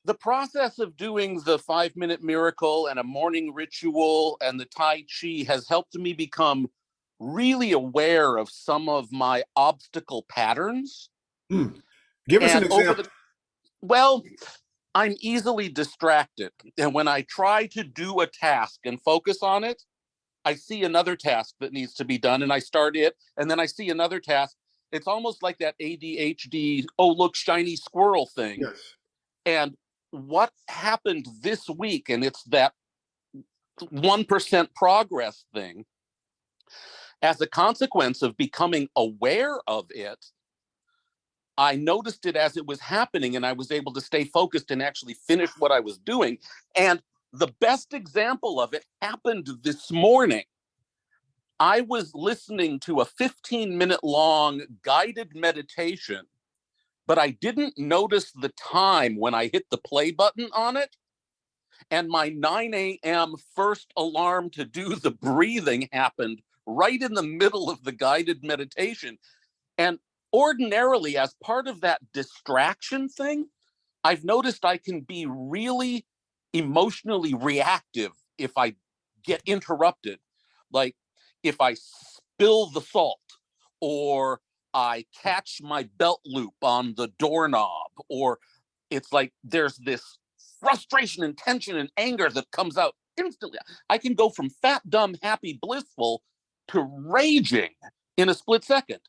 the process of doing the 5-minute miracle and a morning ritual and the Tai Chi has helped me become really aware of some of my obstacle patterns. Give us an example. Well, I'm easily distracted. And when I try to do a task and focus on it, I see another task that needs to be done and I start it. And then I see another task. It's almost like that ADHD, oh, look, shiny squirrel thing. Yes. And what happened this week, and it's that 1% progress thing, as a consequence of becoming aware of it, I noticed it as it was happening and I was able to stay focused and actually finish what I was doing. And the best example of it happened this morning. I was listening to a 15-minute long guided meditation, but I didn't notice the time when I hit the play button on it. And my 9 a.m. first alarm to do the breathing happened right in the middle of the guided meditation. And ordinarily, as part of that distraction thing, I've noticed I can be really emotionally reactive if I get interrupted. Like if I spill the salt or I catch my belt loop on the doorknob, or it's like there's this frustration and tension and anger that comes out instantly. I can go from fat, dumb, happy, blissful to raging in a split second.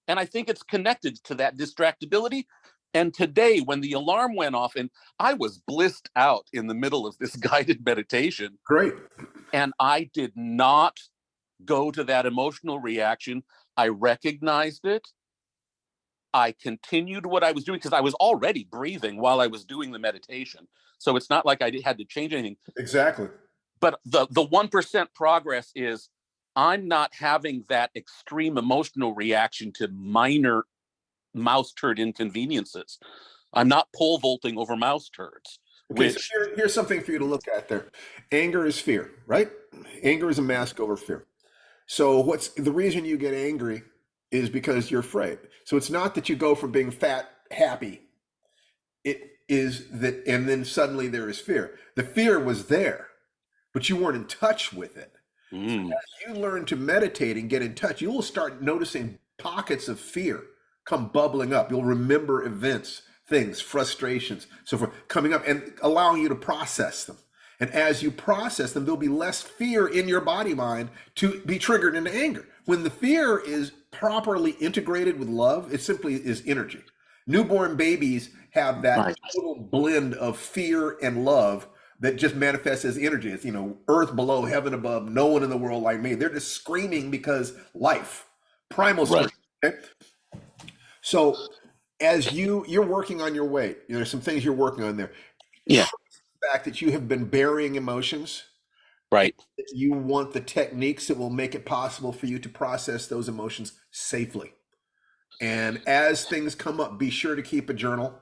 And I think it's connected to that distractibility. And today, when the alarm went off, and I was blissed out in the middle of this guided meditation. Great. And I did not go to that emotional reaction. I recognized it. I continued what I was doing because I was already breathing while I was doing the meditation. So it's not like I had to change anything. Exactly. But the 1% progress is I'm not having that extreme emotional reaction to minor mouse turd inconveniences. I'm not pole vaulting over mouse turds. Okay, so which here's something for you to look at there. Anger is fear, right? Anger is a mask over fear. So what's the reason you get angry is because you're afraid. So it's not that you go from being fat happy. It is that, and then suddenly there is fear. The fear was there, but you weren't in touch with it. mm, You learn to meditate and get in touch, you will start noticing pockets of fear come bubbling up. You'll remember events, things, frustrations, so forth, coming up and allowing you to process them. And as you process them, there'll be less fear in your body mind to be triggered into anger. When the fear is properly integrated with love, it simply is energy. Newborn babies have that right. total blend of fear and love that just manifests as energy. It's, earth below, heaven above, no one in the world like me. They're just screaming because life, primal scream. Right. Okay? So as you're working on your weight, there's some things you're working on there. Yeah. The fact that you have been burying emotions, Right. you want the techniques that will make it possible for you to process those emotions safely. And as things come up, be sure to keep a journal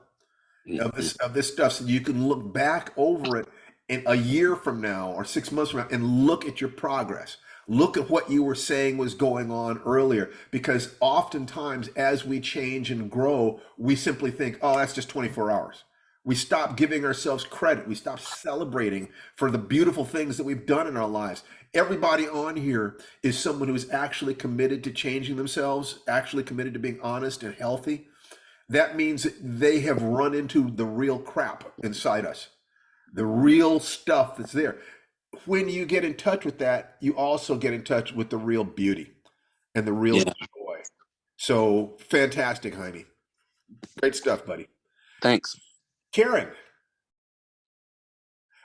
of this stuff so you can look back over it in a year from now or 6 months from now and look at your progress. Look at what you were saying was going on earlier, because oftentimes as we change and grow, we simply think, oh, that's just 24 hours. We stop giving ourselves credit. We stop celebrating for the beautiful things that we've done in our lives. Everybody on here is someone who's actually committed to changing themselves, actually committed to being honest and healthy. That means that they have run into the real crap inside us, the real stuff that's there. When you get in touch with that, you also get in touch with the real beauty and the real Yeah. joy. So fantastic, Jaime. Great stuff, buddy. Thanks. Karen.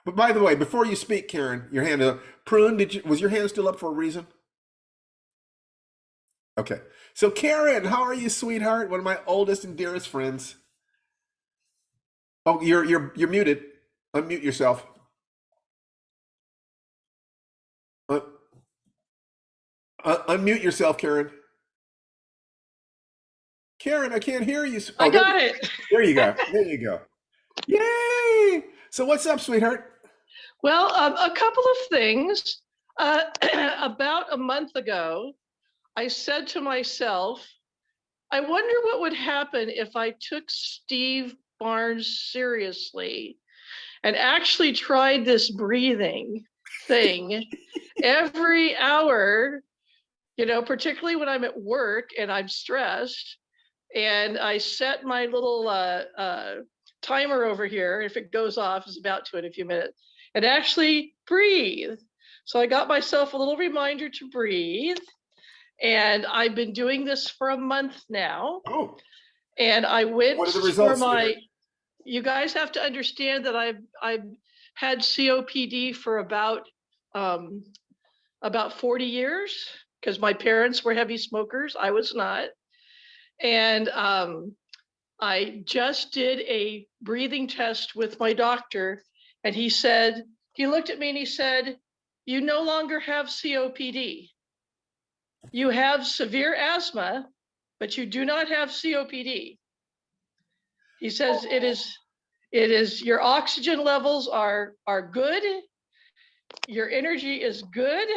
But by the way, before you speak, Karen, your hand is up. Prune, was your hand still up for a reason? Okay. So Karen, how are you, sweetheart? One of my oldest and dearest friends. Oh, you're muted. Unmute yourself. Unmute yourself, Karen. Karen, I can't hear you. I got it. There you go. There you go. Yay! So what's up, sweetheart? Well, a couple of things. About a month ago, I said to myself, I wonder what would happen if I took Steve Barnes seriously and actually tried this breathing thing every hour, particularly when I'm at work and I'm stressed. And I set my little timer over here. If it goes off, it's about to in a few minutes, and actually breathe. So I got myself a little reminder to breathe. And I've been doing this for a month now. Oh. And I went What are the results? You guys have to understand that I've had COPD for about 40 years, because my parents were heavy smokers. I was not. And I just did a breathing test with my doctor, and he looked at me and he said, you no longer have COPD. You have severe asthma, but you do not have COPD. He says it is your oxygen levels are good, your energy is good,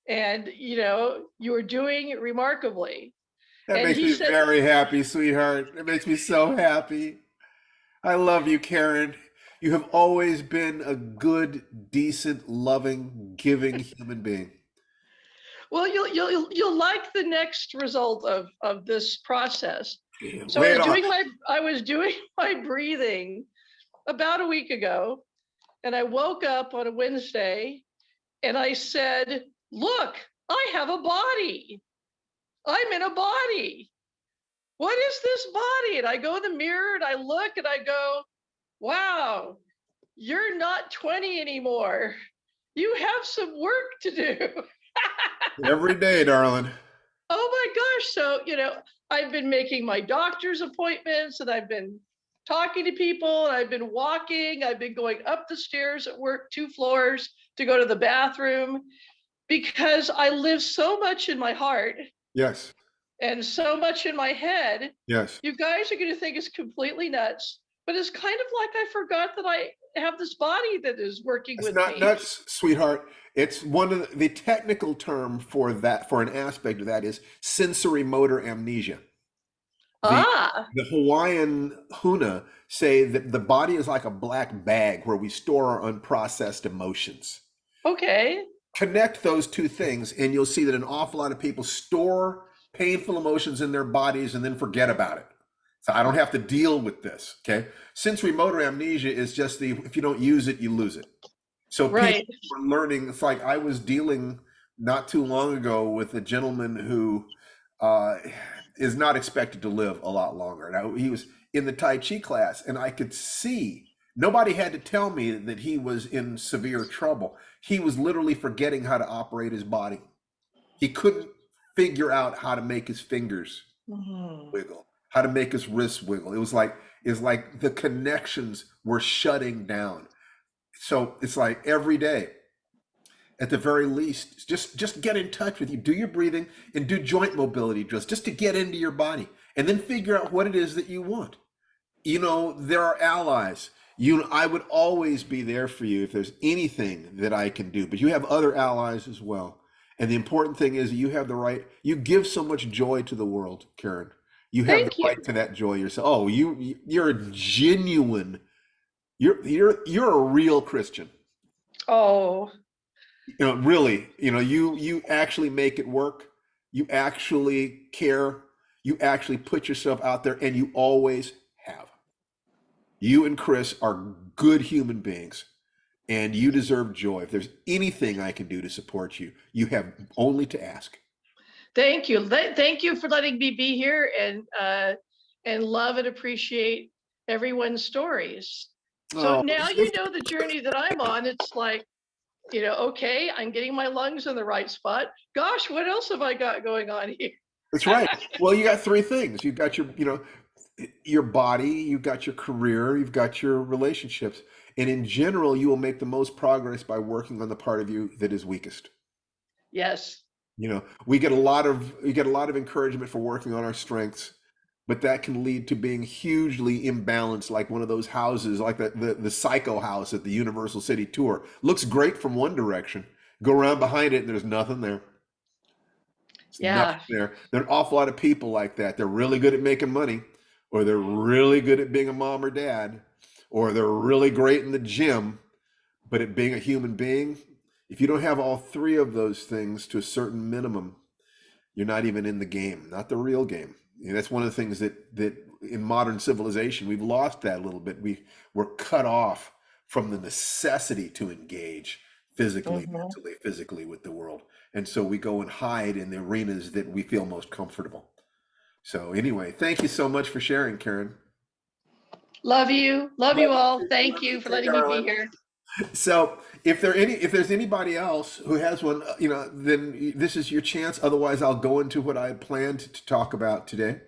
and you are doing remarkably. That makes me very happy, sweetheart. It makes me so happy. I love you, Karen. You have always been a good, decent, loving, giving human being. Well, you'll like the next result of this process. So I was doing my breathing about a week ago, and I woke up on a Wednesday and I said, look, I have a body. I'm in a body. What is this body? And I go in the mirror and I look and I go, wow, you're not 20 anymore. You have some work to do. Every day, darling. Oh my gosh. So, I've been making my doctor's appointments, and I've been talking to people, and I've been walking. I've been going up the stairs at work 2 floors to go to the bathroom, because I live so much in my heart. Yes. And so much in my head. Yes. You guys are going to think it's completely nuts, but it's kind of like I forgot that I have this body that is working It's with not me. nuts, sweetheart. It's one of the technical term for that, for an aspect of that, is sensory motor amnesia. Ah, The Hawaiian Huna say that the body is like a black bag where we store our unprocessed emotions. okay. Connect those two things, and you'll see that an awful lot of people store painful emotions in their bodies and then forget about it. So I don't have to deal with this. Okay. Sensory motor amnesia is just if you don't use it, you lose it. So Right. people are learning. It's like I was dealing not too long ago with a gentleman who is not expected to live a lot longer. Now, he was in the Tai Chi class, and I could see, nobody had to tell me that he was in severe trouble. He was literally forgetting how to operate his body. He couldn't figure out how to make his fingers wiggle, how to make his wrists wiggle. It's like the connections were shutting down. So it's like every day, at the very least, just get in touch with you, do your breathing and do joint mobility drills just to get into your body, and then figure out what it is that you want. You know, there are allies. I would always be there for you if there's anything that I can do, but you have other allies as well. And the important thing is you have the right, you give so much joy to the world, Karen. You have the Thank you. right to that joy yourself. Oh, you're a genuine, you're a real Christian. Oh, You know, really, you actually make it work. You actually care. You actually put yourself out there, and you always have. You and Chris are good human beings, and you deserve joy. If there's anything I can do to support you, you have only to ask. thank you. Thank you for letting me be here and love and appreciate everyone's stories. So Oh, now you know the journey that I'm on. It's like, okay, I'm getting my lungs in the right spot. Gosh, what else have I got going on here? that's right. Well, you got three things. You've got your body, you've got your career, you've got your relationships. And in general, you will make the most progress by working on the part of you that is weakest. Yes. We get a lot of encouragement for working on our strengths, but that can lead to being hugely imbalanced, like one of those houses, like the Psycho house at the Universal City Tour. Looks great from one direction. Go around behind it and there's nothing there. Yeah. There are an awful lot of people like that. They're really good at making money, or they're really good at being a mom or dad, or they're really great in the gym, but at being a human being, if you don't have all three of those things to a certain minimum, you're not even in the game, not the real game. That's one of the things that in modern civilization, we've lost that a little bit. We're cut off from the necessity to engage physically, mentally, physically with the world. And so we go and hide in the arenas that we feel most comfortable. So anyway, thank you so much for sharing, Karen. Love you. Love you all. Thank you for letting me be here. So if there's anybody else who has one, then this is your chance. Otherwise, I'll go into what I had planned to talk about today.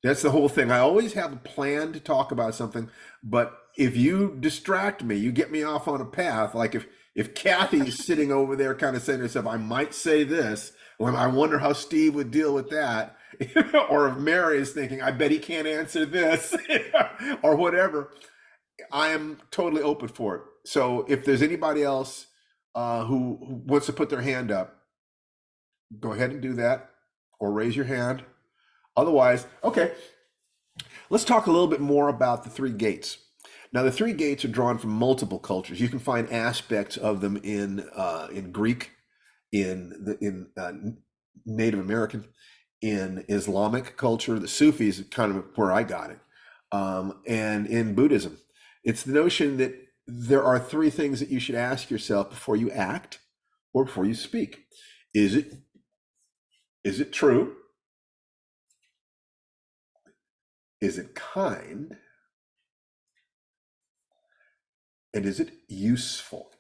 That's the whole thing. I always have a plan to talk about something, but if you distract me, you get me off on a path. Like if Kathy's sitting over there kind of saying to herself, I might say this, well, I wonder how Steve would deal with that. Or if Mary is thinking, I bet he can't answer this, or whatever. I am totally open for it. So if there's anybody else who wants to put their hand up, go ahead and do that, or raise your hand. Otherwise, okay, let's talk a little bit more about the three gates. Now, the three gates are drawn from multiple cultures. You can find aspects of them in Greek, in Native American, in Islamic culture. The Sufis is kind of where I got it, and in Buddhism. It's the notion that there are three things that you should ask yourself before you act or before you speak. Is it true? Is it kind? And is it useful?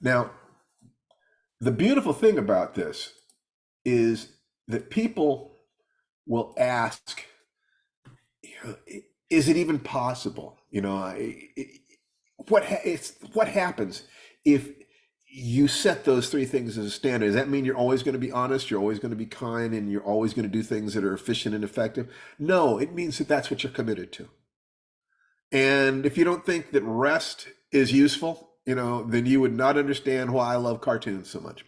Now, the beautiful thing about this is that people will ask, is it even possible? What happens if you set those three things as a standard. Does that mean you're always going to be honest, you're always going to be kind, and you're always going to do things that are efficient and effective? No, it means that that's what you're committed to. And if you don't think that rest is useful, then you would not understand why I love cartoons so much.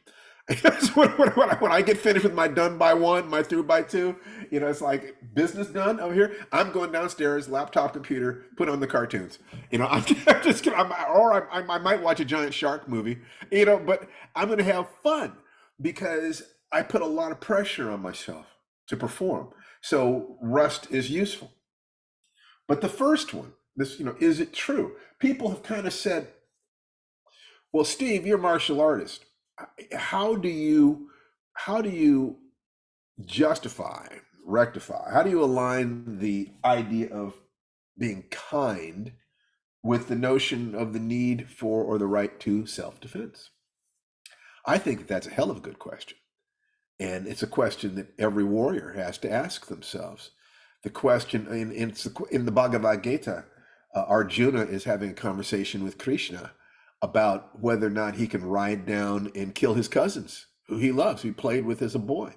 When I get finished with my done by one, my through by two, it's like business done over here. I'm going downstairs, laptop, computer, put on the cartoons. I'm just I might watch a giant shark movie, but I'm going to have fun because I put a lot of pressure on myself to perform. So rest is useful. But the first one, this, is it true? People have kind of said, well, Steve, you're a martial artist. How do you justify, rectify? How do you align the idea of being kind with the notion of the need for or the right to self-defense? I think that's a hell of a good question. And it's a question that every warrior has to ask themselves. The question in the Bhagavad Gita, Arjuna is having a conversation with Krishna about whether or not he can ride down and kill his cousins, who he loves, who he played with as a boy.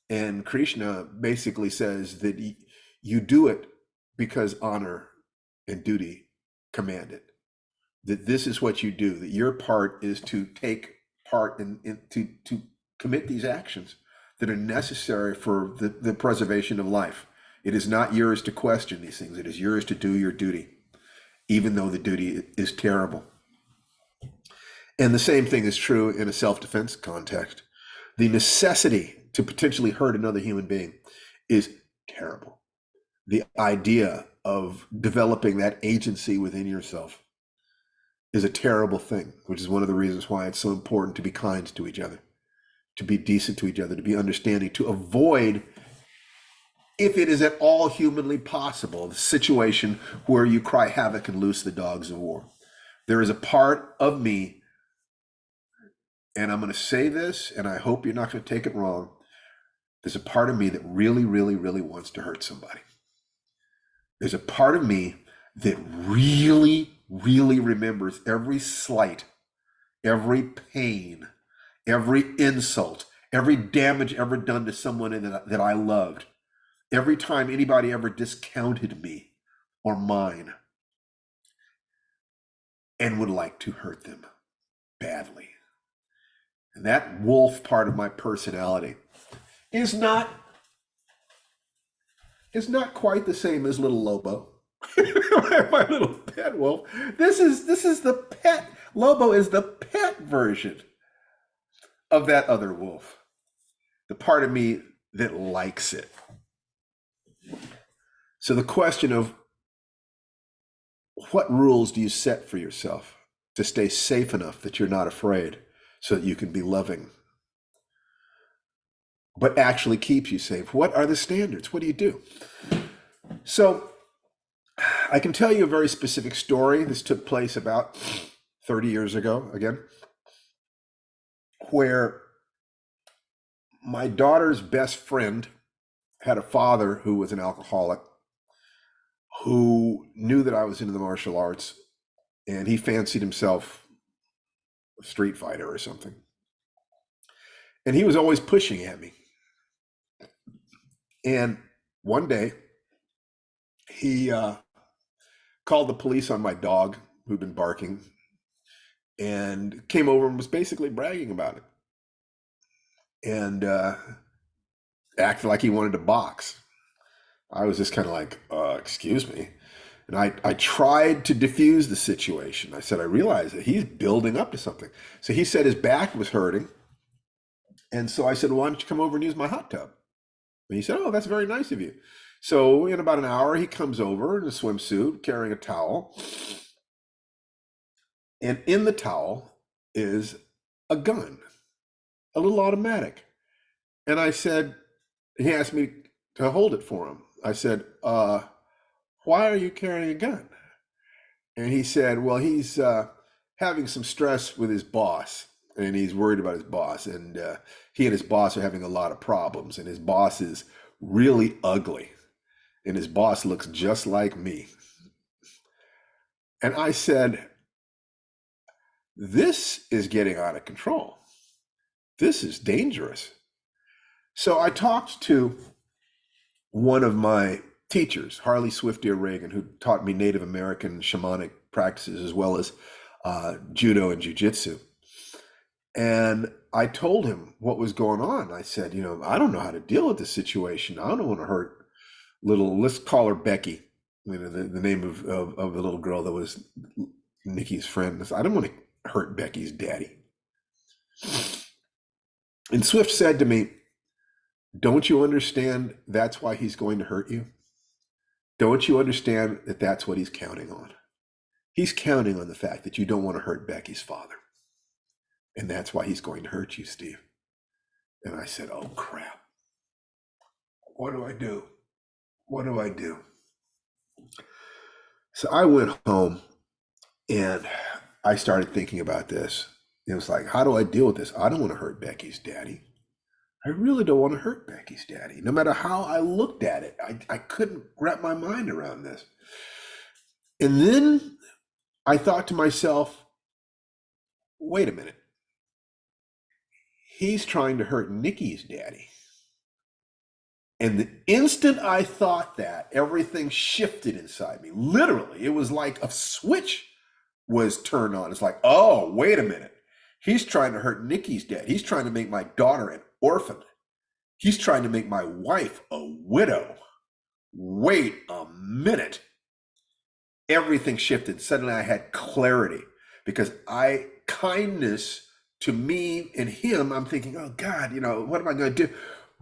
And Krishna basically says that you do it because honor and duty command it. That this is what you do, that your part is to take part to commit these actions that are necessary for the preservation of life. It is not yours to question these things. It is yours to do your duty, even though the duty is terrible. And the same thing is true in a self-defense context. The necessity to potentially hurt another human being is terrible. The idea of developing that agency within yourself is a terrible thing, which is one of the reasons why it's so important to be kind to each other, to be decent to each other, to be understanding, to avoid, if it is at all humanly possible, the situation where you cry havoc and loose the dogs of war. There is a part of me, and I'm going to say this, and I hope you're not going to take it wrong. There's a part of me that really, really, really wants to hurt somebody. There's a part of me that really, really remembers every slight, every pain, every insult, every damage ever done to someone that I loved. Every time anybody ever discounted me or mine, and would like to hurt them badly. And that wolf part of my personality is not quite the same as little Lobo, my little pet wolf. This is the pet. Lobo is the pet version of that other wolf, the part of me that likes it. So the question of what rules do you set for yourself to stay safe enough that you're not afraid, so that you can be loving, but actually keeps you safe? What are the standards? What do you do? So I can tell you a very specific story. This took place about 30 years ago, again, where my daughter's best friend had a father who was an alcoholic, who knew that I was into the martial arts, and he fancied himself a street fighter or something. And he was always pushing at me. And one day, he called the police on my dog, who'd been barking, and came over and was basically bragging about it. And acted like he wanted to box. I was just kind of like, excuse me. And I tried to diffuse the situation. I said, I realize that he's building up to something. So he said his back was hurting. And so I said, well, why don't you come over and use my hot tub? And he said, oh, that's very nice of you. So in about an hour, he comes over in a swimsuit, carrying a towel. And in the towel is a gun, a little automatic. And I said, he asked me to hold it for him. I said, why are you carrying a gun? And he said, well, he's having some stress with his boss, and he's worried about his boss. And he and his boss are having a lot of problems, and his boss is really ugly, and his boss looks just like me. And I said, This is getting out of control. This is dangerous. So I talked to one of my teachers, Harley Swiftier Reagan, who taught me Native American shamanic practices as well as judo and jujitsu. And I told him what was going on. I said, I don't know how to deal with this situation. I don't want to hurt let's call her Becky, the name of the little girl that was Nikki's friend. I don't want to hurt Becky's daddy. And Swift said to me, don't you understand that's why he's going to hurt you? Don't you understand that that's what he's counting on? He's counting on the fact that you don't want to hurt Becky's father. And that's why he's going to hurt you, Steve. And I said, oh, crap. What do I do? What do I do? So I went home and I started thinking about this. It was like, how do I deal with this? I don't want to hurt Becky's daddy. I really don't want to hurt Becky's daddy. No matter how I looked at it, I couldn't wrap my mind around this. And then I thought to myself, wait a minute. He's trying to hurt Nikki's daddy. And the instant I thought that, everything shifted inside me. Literally, it was like a switch was turned on. It's like, oh, wait a minute. He's trying to hurt Nikki's dad. He's trying to make my daughter an orphan. He's trying to make my wife a widow. Wait a minute. Everything shifted. Suddenly I had clarity because kindness to me and him, I'm thinking, oh God, what am I going to do?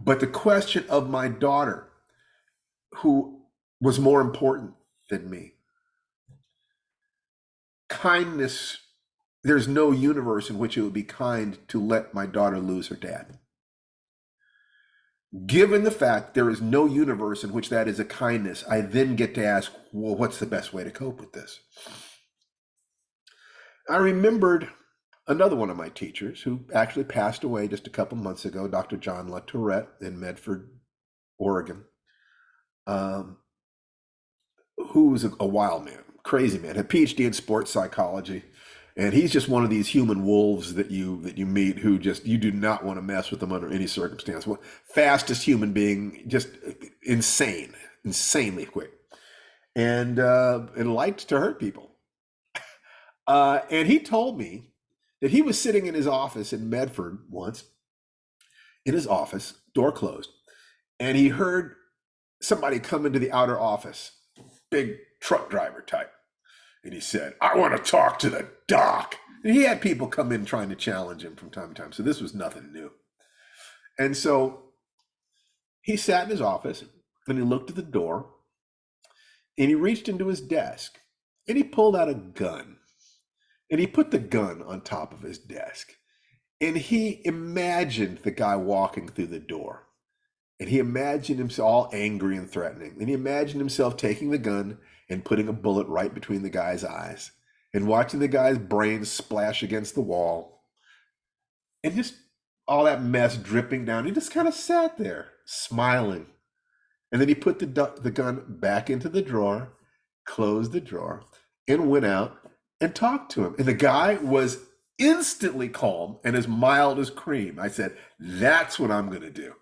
But the question of my daughter, who was more important than me, kindness, there's no universe in which it would be kind to let my daughter lose her dad. Given the fact there is no universe in which that is a kindness, I then get to ask, well, what's the best way to cope with this? I remembered another one of my teachers who actually passed away just a couple months ago, Dr. John LaTourette in Medford, Oregon, who was a wild man, crazy man, had a PhD in sports psychology. And he's just one of these human wolves that you meet who just, you do not want to mess with them under any circumstance. Fastest human being, just insanely quick. And liked to hurt people. And he told me that he was sitting in his office in Medford once, in his office, door closed, and he heard somebody come into the outer office, big truck driver type. And he said, I want to talk to the doc. And he had people come in trying to challenge him from time to time. So this was nothing new. And so he sat in his office and he looked at the door and he reached into his desk and he pulled out a gun and he put the gun on top of his desk. And he imagined the guy walking through the door. And he imagined himself all angry and threatening. And he imagined himself taking the gun and putting a bullet right between the guy's eyes and watching the guy's brains splash against the wall and just all that mess dripping down. He just kind of sat there smiling. And then he put the gun back into the drawer, closed the drawer, and went out and talked to him. And the guy was instantly calm and as mild as cream. I said, that's what I'm going to do.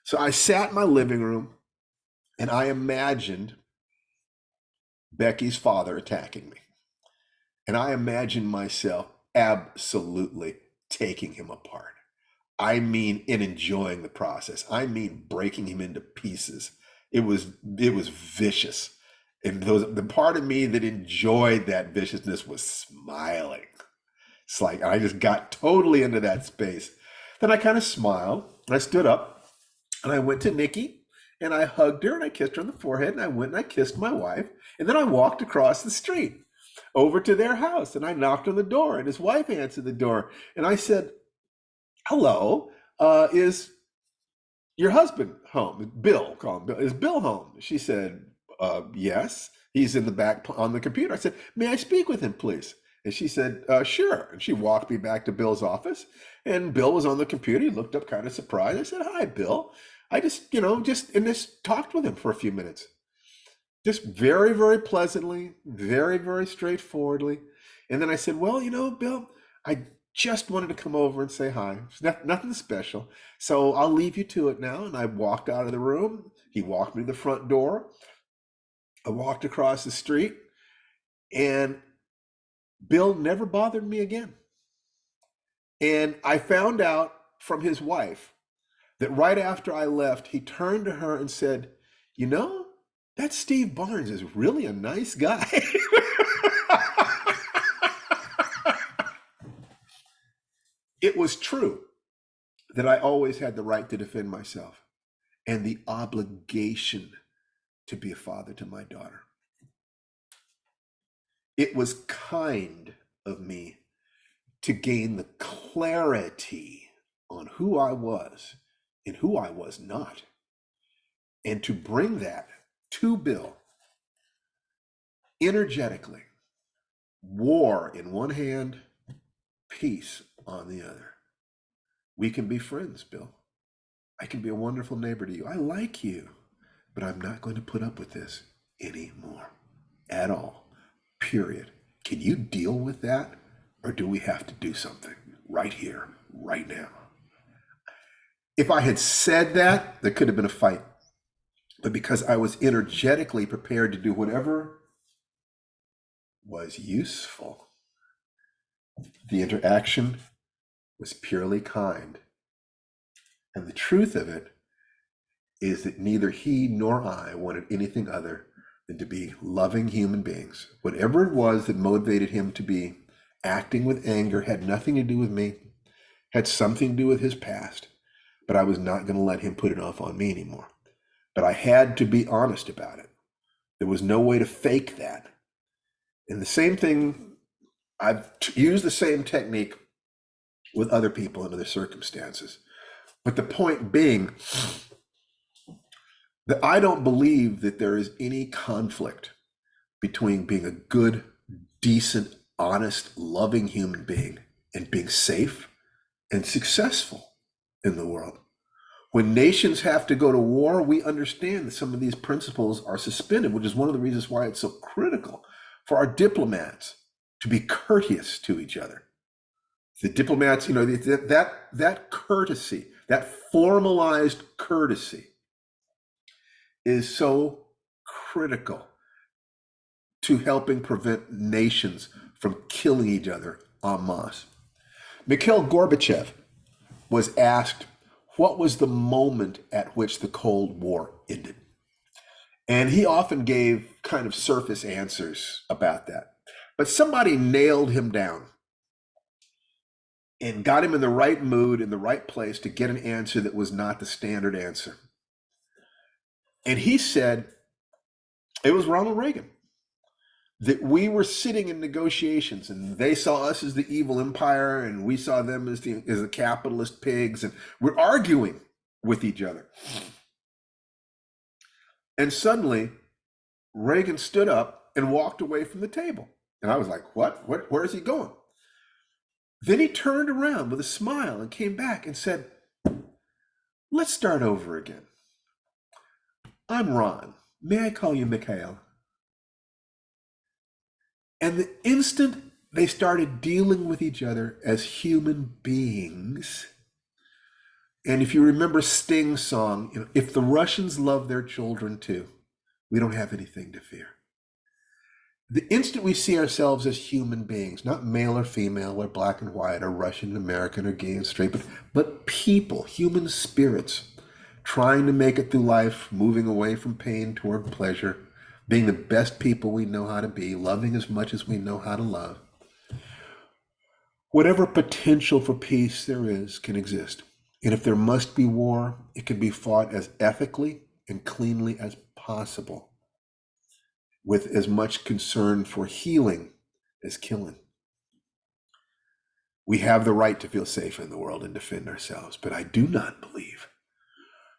So I sat in my living room and I imagined Becky's father attacking me. And I imagined myself absolutely taking him apart. I mean, in enjoying the process. I mean, breaking him into pieces. It was vicious. And the part of me that enjoyed that viciousness was smiling. It's like I just got totally into that space. Then I kind of smiled and I stood up and I went to Nikki and I hugged her and I kissed her on the forehead and I went and I kissed my wife. And then I walked across the street over to their house and I knocked on the door and his wife answered the door. And I said, hello, is your husband home? Bill, call him Bill. Is Bill home? She said, yes, he's in the back on the computer. I said, may I speak with him, please? And she said, sure. And she walked me back to Bill's office and Bill was on the computer. He looked up kind of surprised. I said, hi, Bill. I just talked with him for a few minutes. Just very, very pleasantly, very, very straightforwardly. And then I said, well, Bill, I just wanted to come over and say hi. It's nothing special. So I'll leave you to it now. And I walked out of the room. He walked me to the front door. I walked across the street, and Bill never bothered me again. And I found out from his wife that right after I left, he turned to her and said, that Steve Barnes is really a nice guy. It was true that I always had the right to defend myself and the obligation to be a father to my daughter. It was kind of me to gain the clarity on who I was and who I was not, and to bring that to Bill energetically, war in one hand, peace on the other. We can be friends, Bill. I can be a wonderful neighbor to you. I like you, but I'm not going to put up with this anymore at all, period. Can you deal with that? Or do we have to do something right here, right now? If I had said that, there could have been a fight. But because I was energetically prepared to do whatever was useful, the interaction was purely kind. And the truth of it is that neither he nor I wanted anything other than to be loving human beings. Whatever it was that motivated him to be acting with anger had nothing to do with me, had something to do with his past, but I was not going to let him put it off on me anymore. But I had to be honest about it. There was no way to fake that. And the same thing, I've used the same technique with other people in other circumstances. But the point being that I don't believe that there is any conflict between being a good, decent, honest, loving human being and being safe and successful in the world. When nations have to go to war, we understand that some of these principles are suspended, which is one of the reasons why it's so critical for our diplomats to be courteous to each other. The diplomats, that courtesy, that formalized courtesy is so critical to helping prevent nations from killing each other en masse. Mikhail Gorbachev was asked, what was the moment at which the Cold War ended? And he often gave kind of surface answers about that. But somebody nailed him down and got him in the right mood, in the right place to get an answer that was not the standard answer. And he said, it was Ronald Reagan, that we were sitting in negotiations and they saw us as the evil empire and we saw them as the capitalist pigs, and we're arguing with each other. And suddenly Reagan stood up and walked away from the table. And I was like, what? Where is he going? Then he turned around with a smile and came back and said, let's start over again. I'm Ron. May I call you Mikhail? And the instant they started dealing with each other as human beings, and if you remember Sting's song, if the Russians love their children too, we don't have anything to fear. The instant we see ourselves as human beings, not male or female or black and white or Russian, American or gay and straight, but people, human spirits, trying to make it through life, moving away from pain toward pleasure, being the best people we know how to be, loving as much as we know how to love. Whatever potential for peace there is can exist. And if there must be war, it can be fought as ethically and cleanly as possible, with as much concern for healing as killing. We have the right to feel safe in the world and defend ourselves, but I do not believe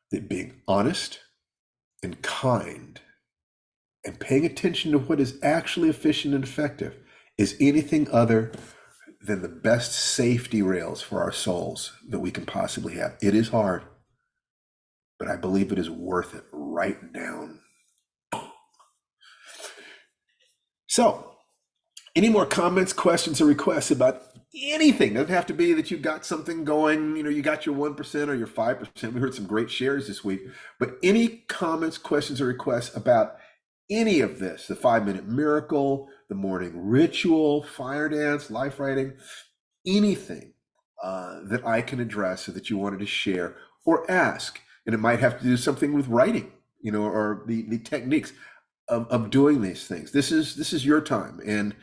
that being honest and kind and paying attention to what is actually efficient and effective is anything other than the best safety rails for our souls that we can possibly have. It is hard, but I believe it is worth it right down. So, Any more comments, questions, or requests about anything? Doesn't have to be that you've got something going, you got your 1% or your 5%. We heard some great shares this week, but any comments, questions, or requests about any of this, the 5-minute miracle, the morning ritual, fire dance, life writing, anything that I can address or that you wanted to share or ask. And it might have to do something with writing, or the techniques of doing these things. This is your time, and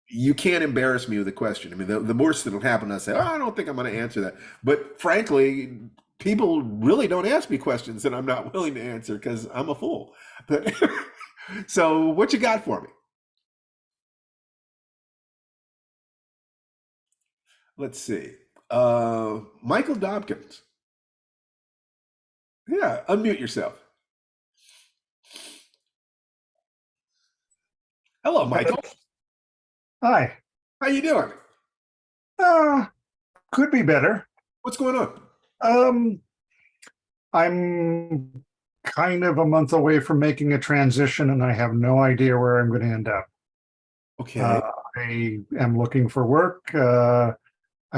you can't embarrass me with a question. I mean, the worst that'll happen, I say, oh, I don't think I'm going to answer that. But frankly, people really don't ask me questions that I'm not willing to answer because I'm a fool. But so what you got for me? Let's see. Michael Dobkins. Yeah, unmute yourself. Hello, Michael. Hi. How you doing? Could be better. What's going on? I'm kind of a month away from making a transition, and I have no idea where I'm going to end up. Okay. I am looking for work. I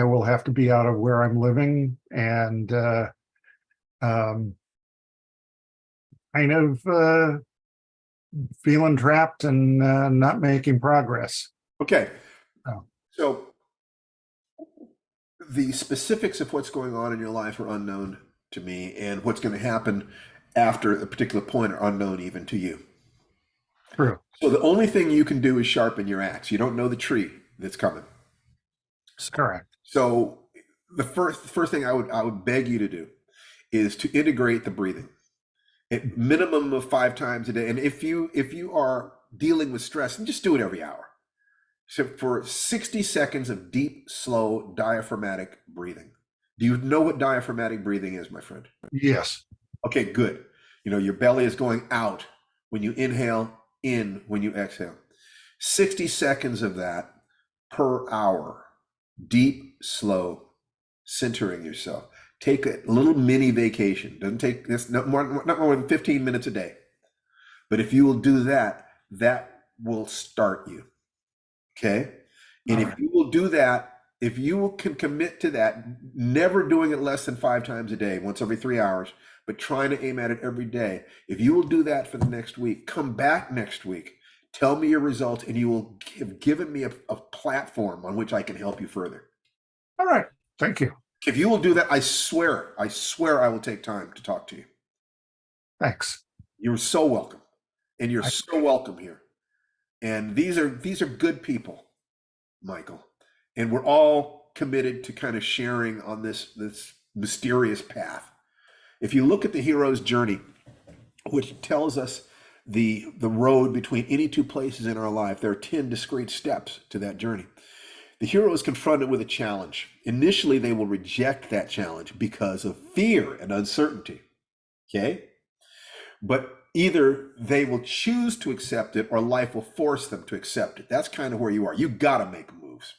will have to be out of where I'm living, and kind of feeling trapped and not making progress. Okay. Oh. So the specifics of what's going on in your life are unknown to me, and what's going to happen after a particular point are unknown even to you. True. So the only thing you can do is sharpen your axe. You don't know the tree that's coming. Correct. So the first thing I would beg you to do is to integrate the breathing at minimum of 5 times a day. And if you are dealing with stress, then just do it every hour. So for 60 seconds of deep, slow, diaphragmatic breathing. Do you know what diaphragmatic breathing is, my friend? Yes. Okay, good. Your belly is going out when you inhale, in when you exhale. 60 seconds of that per hour. Deep, slow, centering yourself. Take a little mini vacation. Doesn't take this not more than 15 minutes a day. But if you will do that, that will start you. Okay? And if you will do that, if you can commit to that, never doing it less than 5 times a day, once every 3 hours, but trying to aim at it every day. If you will do that for the next week, come back next week, tell me your results, and you will have given me a platform on which I can help you further. All right. Thank you. If you will do that, I swear I will take time to talk to you. Thanks. You're so welcome. And you're so welcome here. And these are good people, Michael. And we're all committed to kind of sharing on this mysterious path. If you look at the hero's journey, which tells us the road between any 2 places in our life, there are 10 discrete steps to that journey. The hero is confronted with a challenge. Initially, they will reject that challenge because of fear and uncertainty. Okay? But either they will choose to accept it or life will force them to accept it. That's kind of where you are. You got to make moves.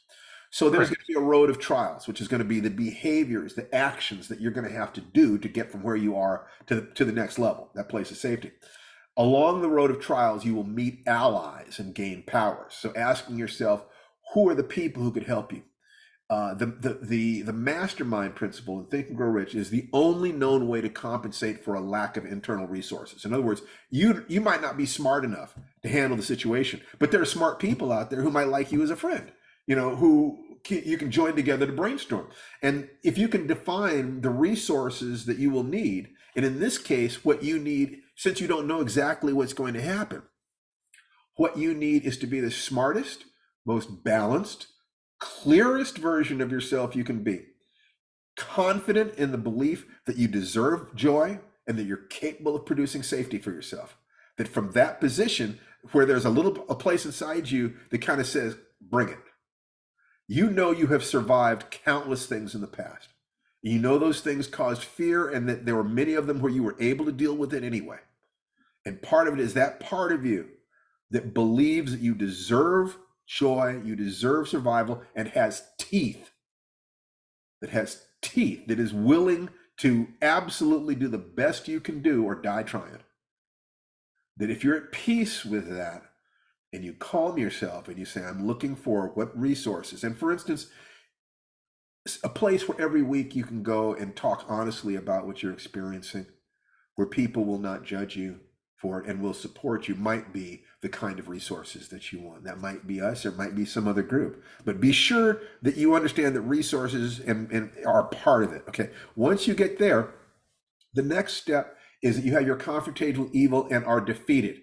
So there's going to be a road of trials, which is going to be the behaviors, the actions that you're going to have to do to get from where you are to the next level, that place of safety. Along the road of trials, you will meet allies and gain powers. So asking yourself, who are the people who could help you? The mastermind principle in Think and Grow Rich is the only known way to compensate for a lack of internal resources. In other words, you might not be smart enough to handle the situation, but there are smart people out there who might like you as a friend, who you can join together to brainstorm. And if you can define the resources that you will need, and in this case, what you need, since you don't know exactly what's going to happen, what you need is to be the smartest, most balanced, clearest version of yourself you can be. Confident in the belief that you deserve joy and that you're capable of producing safety for yourself. That from that position, where there's a place inside you that kind of says, bring it. You know you have survived countless things in the past. You know those things caused fear, and that there were many of them where you were able to deal with it anyway. And part of it is that part of you that believes that you deserve joy, you deserve survival, and has teeth, that is willing to absolutely do the best you can do or die trying. That if you're at peace with that, and you calm yourself and you say, I'm looking for what resources. And for instance, a place where every week you can go and talk honestly about what you're experiencing, where people will not judge you for it and will support you, might be the kind of resources that you want. That might be us, or it might be some other group. But be sure that you understand that resources and are part of it. Okay. Once you get there, the next step is that you have your confrontation with evil and are defeated.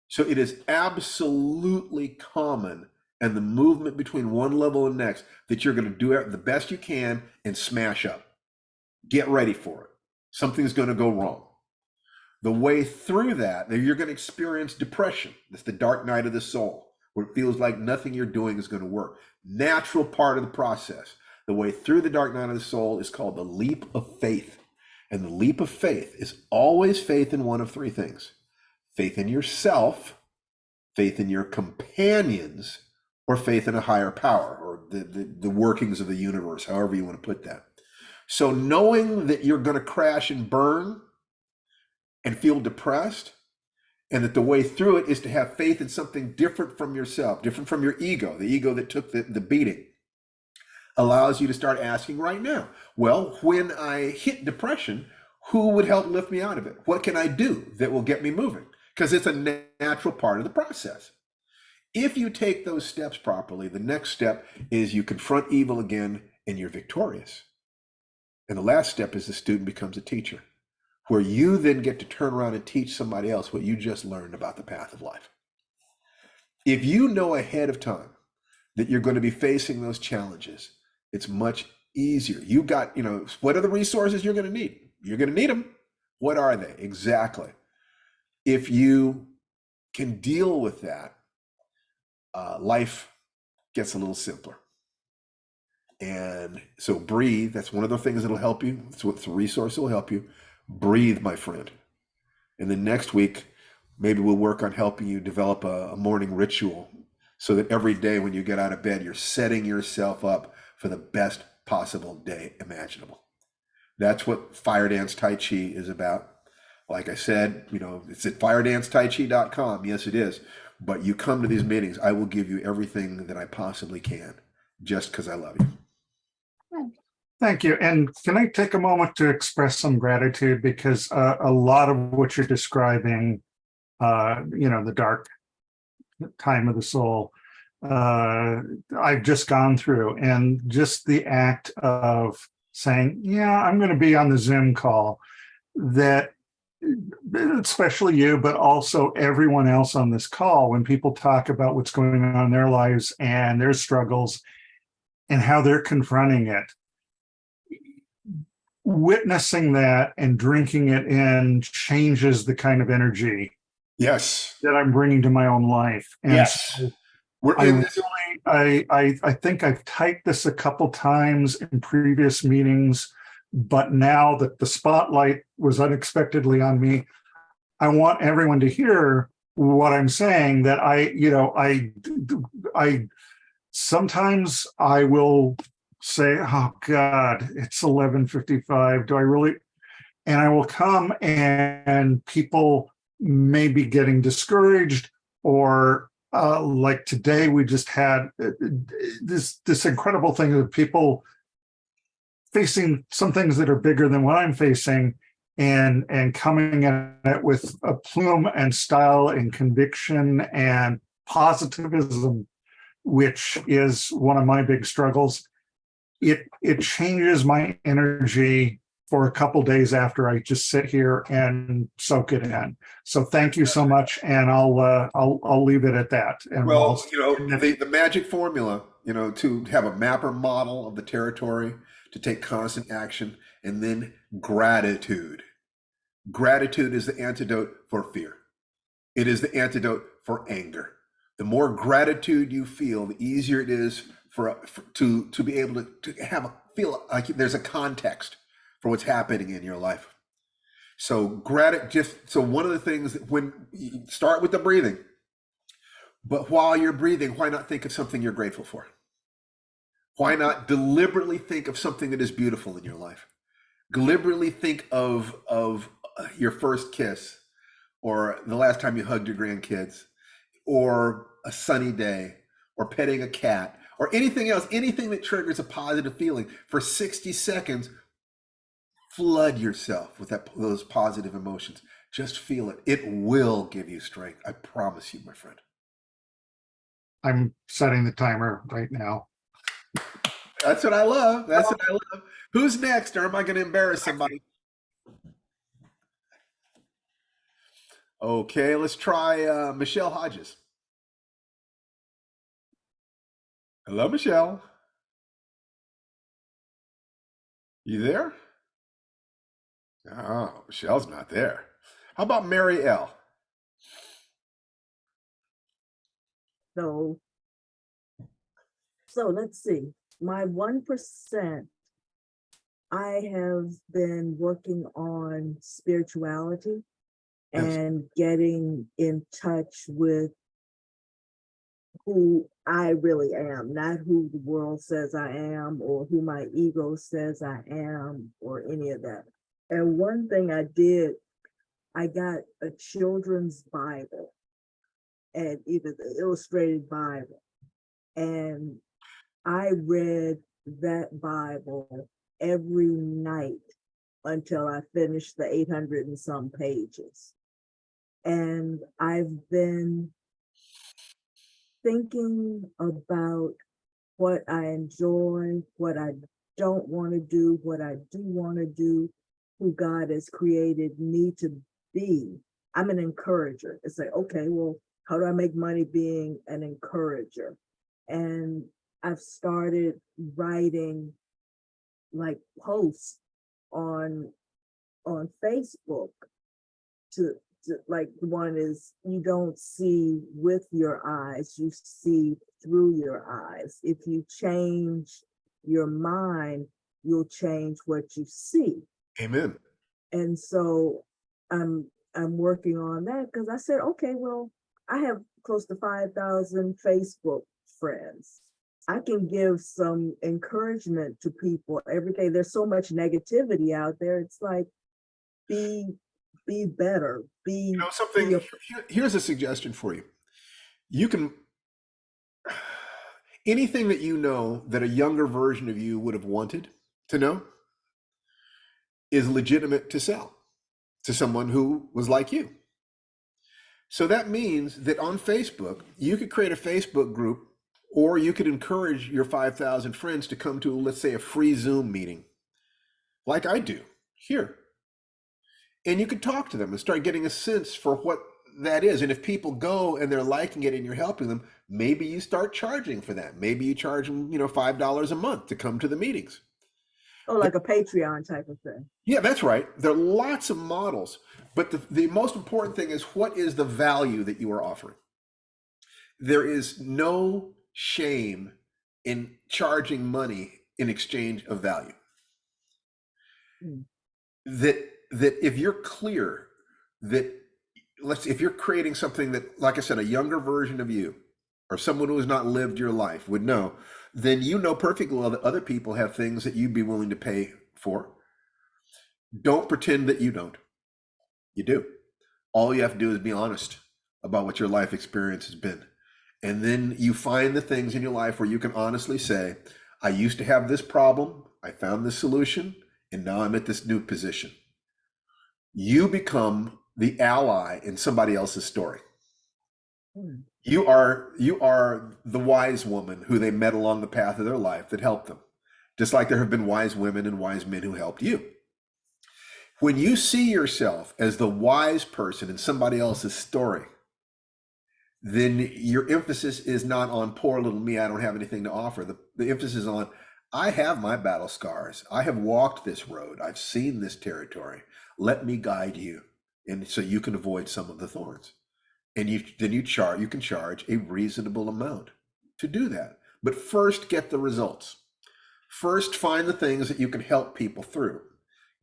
So it is absolutely common, and the movement between one level and next, that you're going to do the best you can and smash up. Get ready for it. Something's going to go wrong. The way through that, you're going to experience depression. It's the dark night of the soul, where it feels like nothing you're doing is going to work. Natural part of the process. The way through the dark night of the soul is called the leap of faith. And the leap of faith is always faith in one of three things: faith in yourself, faith in your companions, or faith in a higher power, or the workings of the universe, however you want to put that. So knowing that you're going to crash and burn and feel depressed, and that the way through it is to have faith in something different from yourself, different from your ego, the ego that took the beating, allows you to start asking right now, well, when I hit depression, who would help lift me out of it? What can I do that will get me moving? Because it's a natural part of the process. If you take those steps properly, the next step is you confront evil again and you're victorious. And the last step is the student becomes a teacher, where you then get to turn around and teach somebody else what you just learned about the path of life. If you know ahead of time that you're going to be facing those challenges, it's much easier. You got, what are the resources you're going to need? You're going to need them. What are they? Exactly. If you can deal with that, life gets a little simpler. And so breathe. That's one of the things that'll help you. It's a resource that will help you. Breathe, my friend. And then next week, maybe we'll work on helping you develop a morning ritual, so that every day when you get out of bed, you're setting yourself up for the best possible day imaginable. That's what Fire Dance Tai Chi is about. Like I said, it's at firedancetaichi.com. Yes, it is. But you come to these meetings, I will give you everything that I possibly can, just because I love you. Thank you. And can I take a moment to express some gratitude, because a lot of what you're describing, the dark time of the soul, I've just gone through, and just the act of saying, yeah, I'm going to be on the Zoom call, that especially you, but also everyone else on this call, when people talk about what's going on in their lives and their struggles and how they're confronting it, witnessing that and drinking it in changes the kind of energy Yes. that I'm bringing to my own life. And yes. so We're in this. I think I've typed this a couple times in previous meetings, but now that the spotlight was unexpectedly on me, I want everyone to hear what I'm saying, that I sometimes I will say, oh God, it's 11:55. Do I really? And I will come, and people may be getting discouraged, or like today, we just had this incredible thing of people facing some things that are bigger than what I'm facing, and coming at it with a plume and style and conviction and positivism, which is one of my big struggles. It changes my energy for a couple days after I just sit here and soak it in. So thank you so much, and I'll leave it at that. And well, the magic formula, to have a mapper model of the territory, to take constant action, and then gratitude. Gratitude is the antidote for fear. It is the antidote for anger. The more gratitude you feel, the easier it is to be able to feel like there's a context for what's happening in your life. So so one of the things that, when you start with the breathing, but while you're breathing, why not think of something you're grateful for? Why not deliberately think of something that is beautiful in your life? Deliberately think of your first kiss, or the last time you hugged your grandkids. or a sunny day or petting a cat or anything else, anything that triggers a positive feeling for 60 seconds, flood yourself with those positive emotions. Just feel it. It will give you strength. I promise you, my friend. I'm setting the timer right now. That's what I love. That's what I love. Who's next, or am I going to embarrass somebody? Okay, let's try Michelle Hodges. Hello, Michelle. You there? Oh, Michelle's not there. How about Mary L? So let's see. My 1%, I have been working on spirituality Yes. and getting in touch with who I really am, not who the world says I am or who my ego says I am or any of that. And one thing I did, I got a children's Bible and either the illustrated Bible. And I read that Bible every night until I finished the 800 and some pages. And I've been thinking about what I enjoy, what I don't want to do, what I do want to do, who God has created me to be. I'm an encourager. It's like, okay, well, how do I make money being an encourager? And I've started writing like posts on Facebook to like one is you don't see with your eyes, you see through your eyes. If you change your mind, you'll change what you see. Amen. And so I'm working on that because I said, okay, well, I have close to 5,000 Facebook friends. I can give some encouragement to people every day. There's so much negativity out there. It's like, be better. You know something? Here's a suggestion for you. You can, anything that you know that a younger version of you would have wanted to know is legitimate to sell to someone who was like you. So that means that on Facebook, you could create a Facebook group, or you could encourage your 5,000 friends to come to, let's say, a free Zoom meeting, like I do here. And you could talk to them and start getting a sense for what that is. And if people go and they're liking it and you're helping them, maybe you start charging for that. Maybe you charge them, $5 a month to come to the meetings. Oh, like a Patreon type of thing. Yeah, that's right. There are lots of models, but the most important thing is, what is the value that you are offering? There is no shame in charging money in exchange of value. That if you're clear that, if you're creating something that, like I said, a younger version of you or someone who has not lived your life would know, then you know perfectly well that other people have things that you'd be willing to pay for. Don't pretend that you don't. You do. All you have to do is be honest about what your life experience has been. And then you find the things in your life where you can honestly say, I used to have this problem, I found this solution, and now I'm at this new position. You become the ally in somebody else's story. You are the wise woman who they met along the path of their life that helped them, just like there have been wise women and wise men who helped you. When you see yourself as the wise person in somebody else's story, then your emphasis is not on poor little me, I don't have anything to offer. The emphasis is on, I have my battle scars. I have walked this road. I've seen this territory. Let me guide you. And so you can avoid some of the thorns. And you can charge a reasonable amount to do that. But first, get the results. First, find the things that you can help people through.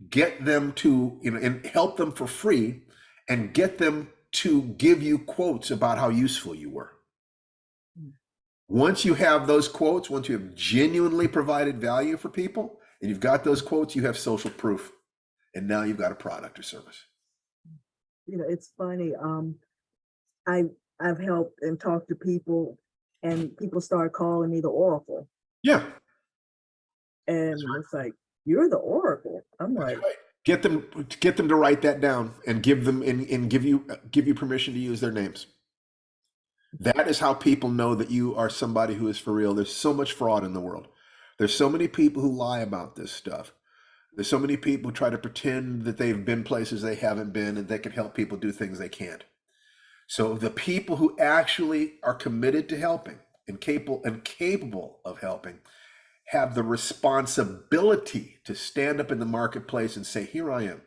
Get them to, and help them for free, and get them to give you quotes about how useful you were. Once you have those quotes, once you have genuinely provided value for people, and you've got those quotes, you have social proof. And now you've got a product or service. It's funny. I've helped and talked to people, and people start calling me the Oracle. Yeah. And it's like, you're the Oracle. I'm like, Get them to write that down and give them and give you permission to use their names. That is how people know that you are somebody who is for real. There's so much fraud in the world. There's so many people who lie about this stuff. There's so many people who try to pretend that they've been places they haven't been and they can help people do things they can't. So the people who actually are committed to helping and capable of helping have the responsibility to stand up in the marketplace and say, here I am.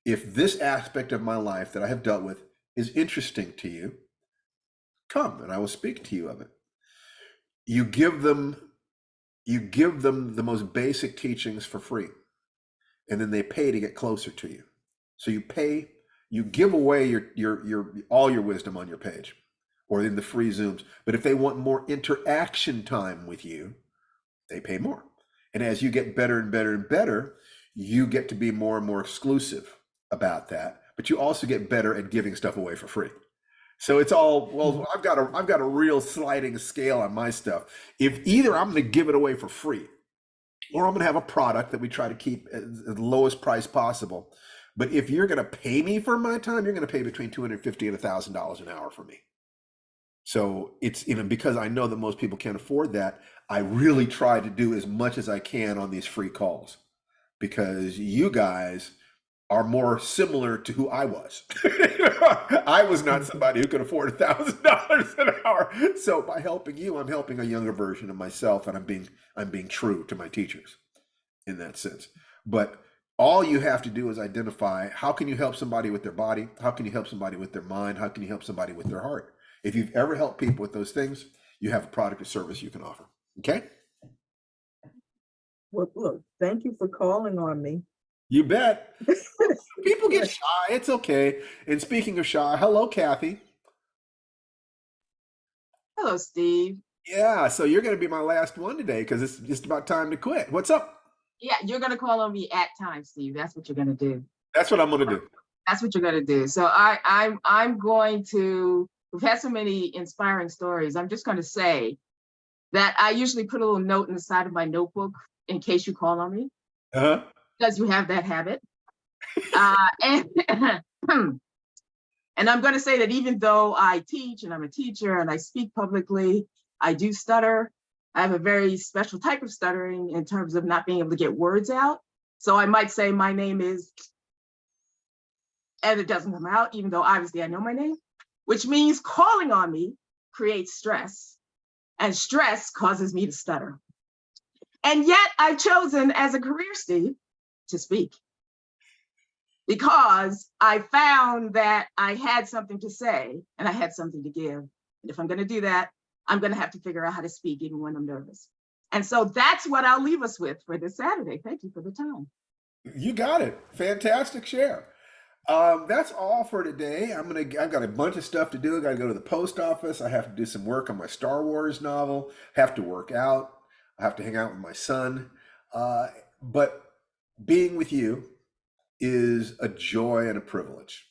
If this aspect of my life that I have dealt with is interesting to you, come and I will speak to you of it. You give them the most basic teachings for free, and then they pay to get closer to you. So you give away your all your wisdom on your page or in the free Zooms. But if they want more interaction time with you, they pay more. And as you get better and better and better, you get to be more and more exclusive about that. But you also get better at giving stuff away for free. So it's all, well, I've got a real sliding scale on my stuff. If either I'm going to give it away for free, or I'm going to have a product that we try to keep at the lowest price possible. But if you're going to pay me for my time, you're going to pay between $250 and $1,000 an hour for me. So it's, because I know that most people can't afford that, I really try to do as much as I can on these free calls, because you guys are more similar to who I was. I was not somebody who could afford $1,000 an hour. So by helping you, I'm helping a younger version of myself, and I'm being true to my teachers in that sense. But all you have to do is identify, how can you help somebody with their body? How can you help somebody with their mind? How can you help somebody with their heart? If you've ever helped people with those things, you have a product or service you can offer. Okay? well, look, thank you for calling on me. You bet. People get shy. It's okay. And speaking of shy, hello, Kathy. Hello, Steve. Yeah, so you're going to be my last one today because it's just about time to quit. What's up? Yeah, you're gonna call on me at times, Steve. That's what you're gonna do. That's what I'm going to do. That's what you're gonna do. So I'm going to. We've had so many inspiring stories. I'm just going to say that I usually put a little note in the side of my notebook in case you call on me, because you have that habit. And I'm going to say that even though I teach and I'm a teacher and I speak publicly, I do stutter. I have a very special type of stuttering in terms of not being able to get words out. So I might say my name is, and it doesn't come out, even though obviously I know my name, which means calling on me creates stress, and stress causes me to stutter. And yet I've chosen as a career, Steve, to speak, because I found that I had something to say and I had something to give. And if I'm going to do that, I'm going to have to figure out how to speak even when I'm nervous. And so that's what I'll leave us with for this Saturday. Thank you for the time. You got it. Fantastic share. That's all for today. I've got a bunch of stuff to do. I got to go to the post office. I have to do some work on my Star Wars novel, have to work out. I have to hang out with my son. But being with you is a joy and a privilege.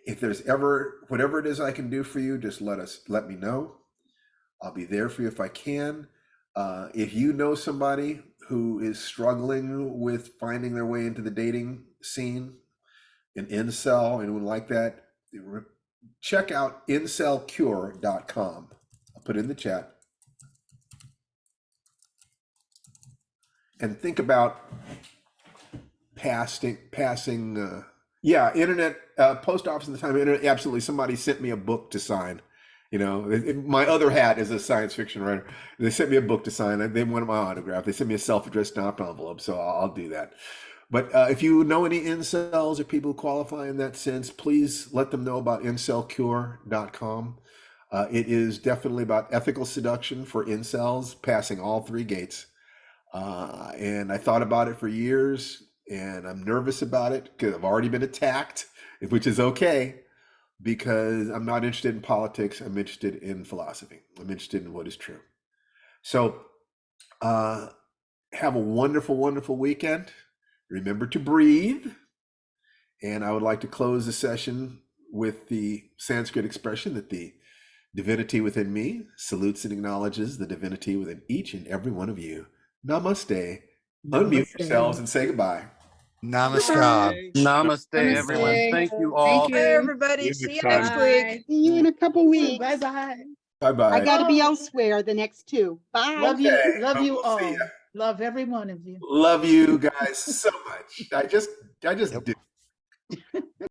If there's ever, whatever it is I can do for you, just let me know. I'll be there for you if I can. If you know somebody who is struggling with finding their way into the dating scene, an incel, anyone like that, check out incelcure.com. I'll put it in the chat. And think about passing, internet, post office in the time of internet. Absolutely. Somebody sent me a book to sign. My other hat is a science fiction writer. They sent me a book to sign. They wanted my autograph. They sent me a self-addressed stamped envelope, so I'll do that. But if you know any incels or people who qualify in that sense, please let them know about incelcure.com. It is definitely about ethical seduction for incels, passing all three gates. And I thought about it for years, and I'm nervous about it because I've already been attacked, which is okay, because I'm not interested in politics. I'm interested in philosophy. I'm interested in what is true. So have a wonderful, wonderful weekend. Remember to breathe. And I would like to close the session with the Sanskrit expression that the divinity within me salutes and acknowledges the divinity within each and every one of you. Namaste. Unmute Namaste. yourselves and say goodbye. Namaskar. Namaste, everyone. Namaste. Thank you all. Thank Hey, you. everybody. See you See next you next time. week. See you in a couple weeks. Bye-bye. I Bye-bye. gotta be elsewhere the next two. Bye. Love you, Okay, love but you we'll see all. ya. Love every one of you. Love you guys so much. I just Yep. do.